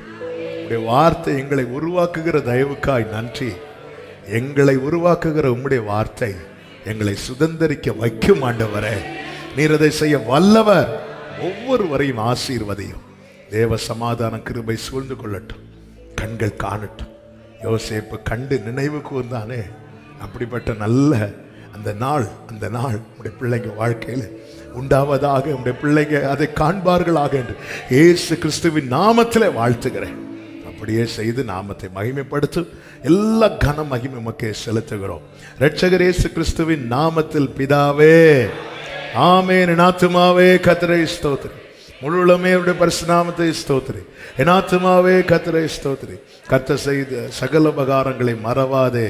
உம்முடைய வார்த்தை எங்களை உருவாக்குகிற தயவுக்காய் நன்றி. எங்களை உருவாக்குகிற உம்முடைய வார்த்தை எங்களை சுதந்தரிக்க வைக்கும் ஆண்டவரே. நீர் அதை செய்ய வல்லவர். ஒவ்வொருவரையும் ஆசீர்வதியும். தேவ சமாதான கிருபை சூழ்ந்து கொள்ளட்டும். கண்கள் காணட்டும். யோசேப்பு கண்டு நினைவு கூர்ந்தானே, அப்படிப்பட்ட நல்ல அந்த நாள் உடைய பிள்ளைங்க வாழ்க்கையில் உண்டாவதாக. உடைய பிள்ளைங்க அதை காண்பார்களாக என்று இயேசு கிறிஸ்துவின் நாமத்தில் வாழ்த்துகிறேன். அப்படியே செய்து நாமத்தை மகிமைப்படுத்தும். எல்லா கன மகிமை உமக்கே செலுத்துகிறோம். இரட்சகர் இயேசு கிறிஸ்துவின் நாமத்தில் பிதாவே, ஆமென். என் ஆத்துமாவே கர்த்தரை ஸ்தோத்திரி, முழு உள்ளமே அவருடைய பரிசுநாமத்தை ஸ்தோத்திரி. என் ஆத்துமாவே கர்த்தரை ஸ்தோத்திரி, கர்த்தர் செய்த சகல உபகாரங்களை மறவாதே.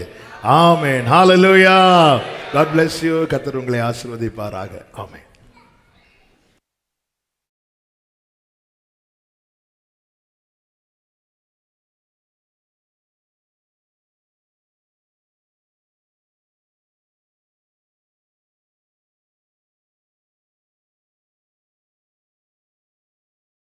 ஆமென். ஹல்லேலூயா. God bless you. கர்த்தர் உங்களை ஆசீர்வதிப்பாராக. ஆமென்.